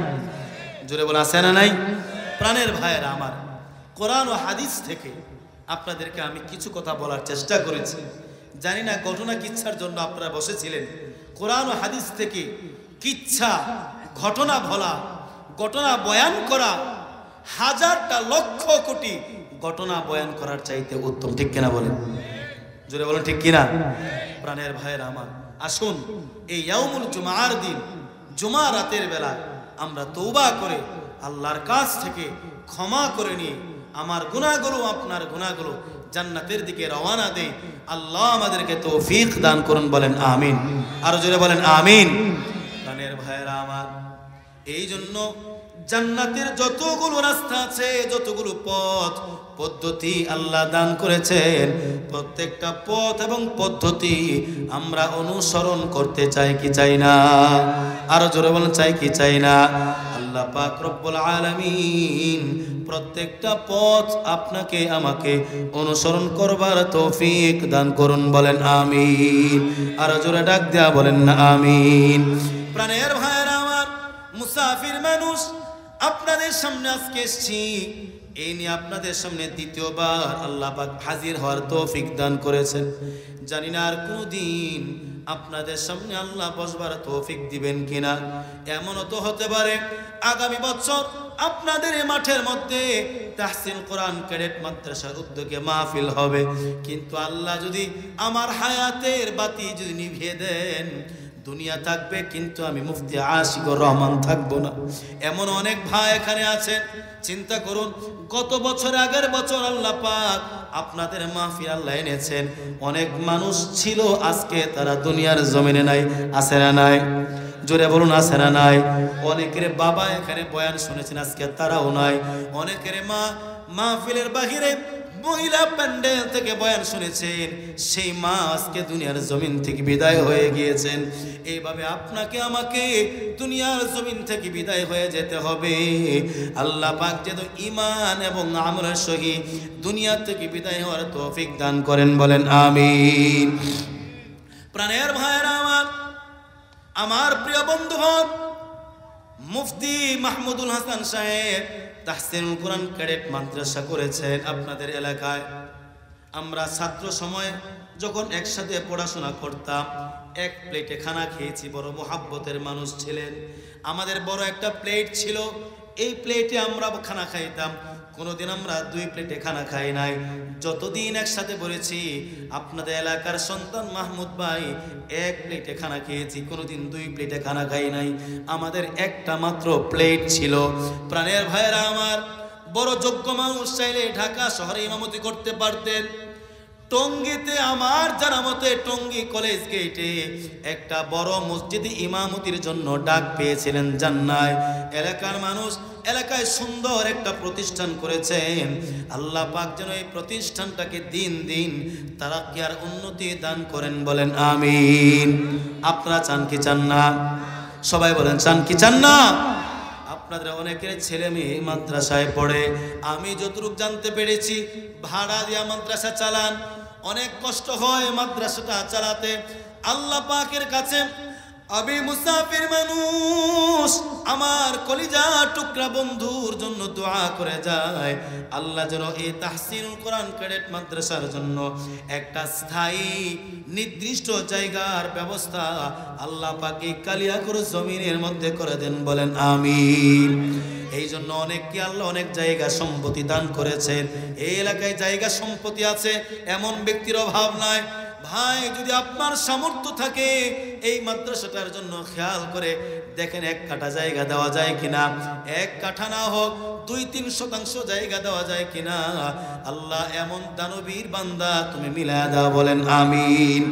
জোরে বলেন, আছে না নাই? প্রাণের ভাইয়েরা আমার, কোরআন ও হাদিস থেকে আপনাদেরকে আমি কিছু কথা বলার চেষ্টা করেছি। জানি না ঘটনা কিচ্ছার জন্য আপনারা বসেছিলেন। কোরআন ও হাদিস থেকে কিচ্ছা, ঘটনা বলা, ঘটনা বয়ান করা হাজারটা লক্ষ কোটি ঘটনা বয়ান করার চাইতে উত্তম, ঠিক কিনা বলেন? জোরে বলেন ঠিক কিনা? প্রাণের ভাইয়েরা আমার, আসুন এই ইয়াউমুল জুমার দিন, জুমা রাতের বেলা আমরা তওবা করে আল্লাহর কাছ থেকে ক্ষমা করে নিয়ে আমার গুনাহগুলো, আপনার গুনাহগুলো জান্নাতের দিকে রওনা দেই। আল্লাহ আমাদেরকে তৌফিক দান করুন, বলেন আমিন। আরো জোরে বলেন আমিন। প্রাণের ভাইয়েরা আমার, এই জন্য জান্নাতের যতগুলো রাস্তা আছে, যতগুলো পথ পদ্ধতি আল্লাহ দান করেছেন, প্রত্যেকটা পথ এবং পদ্ধতি আমরা অনুসরণ করতে চাই কি চাই না? আরো জোরে বলেন, চাই কি চাই না? আল্লাহ পাক রব্বুল আলামিন প্রত্যেকটা পথ আপনাকে আমাকে অনুসরণ করবার তৌফিক দান করুন, বলেন আমিন। আরো জোরে ডাক দেয়া বলেন না আমিন। প্রাণের ভাইয়েরা আমার, মুসাফির মানুষ আপনাদের সামনে আজকে এসেছি, এই নিয়ে আপনাদের সামনে দ্বিতীয়বার আল্লাহ পাক হাজির হওয়ার তৌফিক দান করেছেন। জানি না আর কোনদিন আপনাদের সামনে আল্লাহ বসবার তৌফিক দিবেন কিনা। এমনও তো হতে পারে আগামী বছর আপনাদের এই মাঠের মধ্যে তাহসিন কোরআন ক্যাডেট মাদ্রাসার উদ্যোগে মাহফিল হবে, কিন্তু আল্লাহ যদি আমার হায়াতের বাতি যদি নিভিয়ে দেন, দুনিয়া থাকবে কিন্তু আমি মুফতি আশিকুর রহমান থাকবো না। এমন অনেক ভাই এখানে আছেন, চিন্তা করুন, গত বছর আগের বছর আল্লাহ পাক আপনাদের মাহফিল আল্লাহ এনেছেন, অনেক মানুষ ছিল আজকে তারা দুনিয়ার জমিনে নাই। আছে না নাই? জোরে বলুন, আছে না নাই? অনেকের বাবা এখানে বয়ান শুনেছেন, আজকে তারাও নাই। অনেকের মা মাহফিলের বাহিরে মহিলা প্যান্ডেল থেকে বয়ান শুনেছেন, সেই মা আজকে দুনিয়ার জমিন থেকে বিদায় হয়ে গিয়েছেন। এইভাবে আপনাকে আমাকে দুনিয়ার জমিন থেকে বিদায় হয়ে যেতে হবে। আল্লাহ পাক যেন ঈমান এবং আমলের সহিত দুনিয়া থেকে বিদায় হওয়ার তৌফিক দান করেন, বলেন আমিন। প্রাণের ভাইয়েরা আমার, আমার প্রিয় বন্ধুগণ, মুফতি মাহমুদুল হাসান সাহেব তাহসিনুল কোরআন ক্যাডেট মাদ্রাসা করেছেন আপনাদের এলাকায়। আমরা ছাত্র সময়ে যখন একসাথে পড়াশোনা করতাম, এক প্লেটে খানা খেয়েছি, বড় মোহাব্বতের মানুষ ছিলেন। আমাদের বড় একটা প্লেট ছিল, এই প্লেটে আমরা খানা খাইতাম। কোনোদিন আমরা দুই প্লেটে খানা খাই নাই। যতদিন একসাথে পড়েছি, আপনাদের এলাকার সন্তান মাহমুদ ভাই এক প্লেটে খানা খেয়েছি, কোনোদিন দুই প্লেটে খানা খাই নাই। আমাদের একটা মাত্র প্লেট ছিল। প্রাণের ভাইয়েরা আমার, বড় যোগ্য মানুষ চাইলে ঢাকা শহরে ইমামতি করতে পারতেন। টঙ্গীতে আমার জানা মতে টঙ্গী কলেজ গেটে একটা বড় মসজিদে ইমামতির জন্য ডাক পেয়েছিলেন জান্নায়। এলাকার মানুষ এলাকায় সুন্দর একটা প্রতিষ্ঠান করেছেন। আল্লাহ পাক যেন এই প্রতিষ্ঠানটাকে দিন দিন তারাক্কি আর উন্নতি দান করেন, বলেন আমিন। আপনারা চান কি চান না? সবাই বলেন চান কি চান না? আপনাদের অনেকের ছেলে মেয়ে মাদ্রাসায় পড়ে। আমি যতটুকু জানতে পেরেছি ভাড়া দিয়া মাদ্রাসা চালান, অনেক কষ্ট হয় মাদ্রাসাটা চালাতে। আল্লাহ পাকের কাছে আমি মুসাফির মানুষ, আমার কলিজা টুকরা বন্ধুর জন্য দোয়া করে যায়, আল্লাহ যেন এই তাহসিনুল কোরআন ক্যাডেট মাদ্রাসার জন্য একটা স্থায়ী নির্দিষ্ট জায়গার ব্যবস্থা আল্লাহ পাক কালিয়াকুর জমিনের মধ্যে করে দেন, বলেন আমিন। এই জন্য অনেককে আল্লাহ অনেক জায়গা সম্পত্তি দান করেছেন। এই এলাকায় জায়গা সম্পত্তি আছে, এমন ব্যক্তির অভাব নাই। ভাই, যদি আপনার সামর্থ্য থাকে এই মাদ্রাসাটার জন্য খেয়াল করে দেখেন 1 কাঠা জায়গা দেওয়া যায় কিনা, 1 কাঠা না হোক 2-3 শতাংশ জায়গা দেওয়া যায় কিনা। আল্লাহ এমন দানবীর বান্দা তুমি মিলায়া দাও, বলেন আমিন।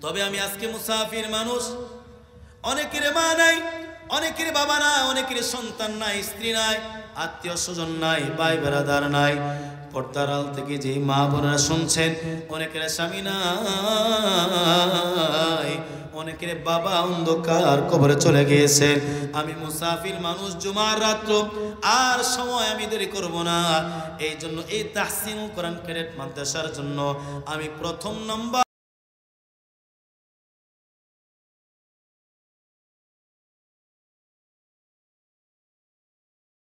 তবে আমি আজকে মুসাফির মানুষ, অনেকের মা নাই, অনেকের বাবা নাই, অনেকের সন্তান নাই, স্ত্রী নাই, আত্মীয় স্বজন নাই, ভাই বেরাদার নাই। পর্দার আড়াল থেকে যে মা বোনেরা শুনছেন, অনেকের স্বামী নাই, অনেকের বাবা অন্ধকার কবরে চলে গিয়েছে। আমি মুসাফির মানুষ, জুমার রাত্র আর সময় আমি দেরি করব না। এই জন্য এই তাহসিনুল কোরআন ক্যাডেট মাদ্রাসার জন্য আমি প্রথম নাম্বার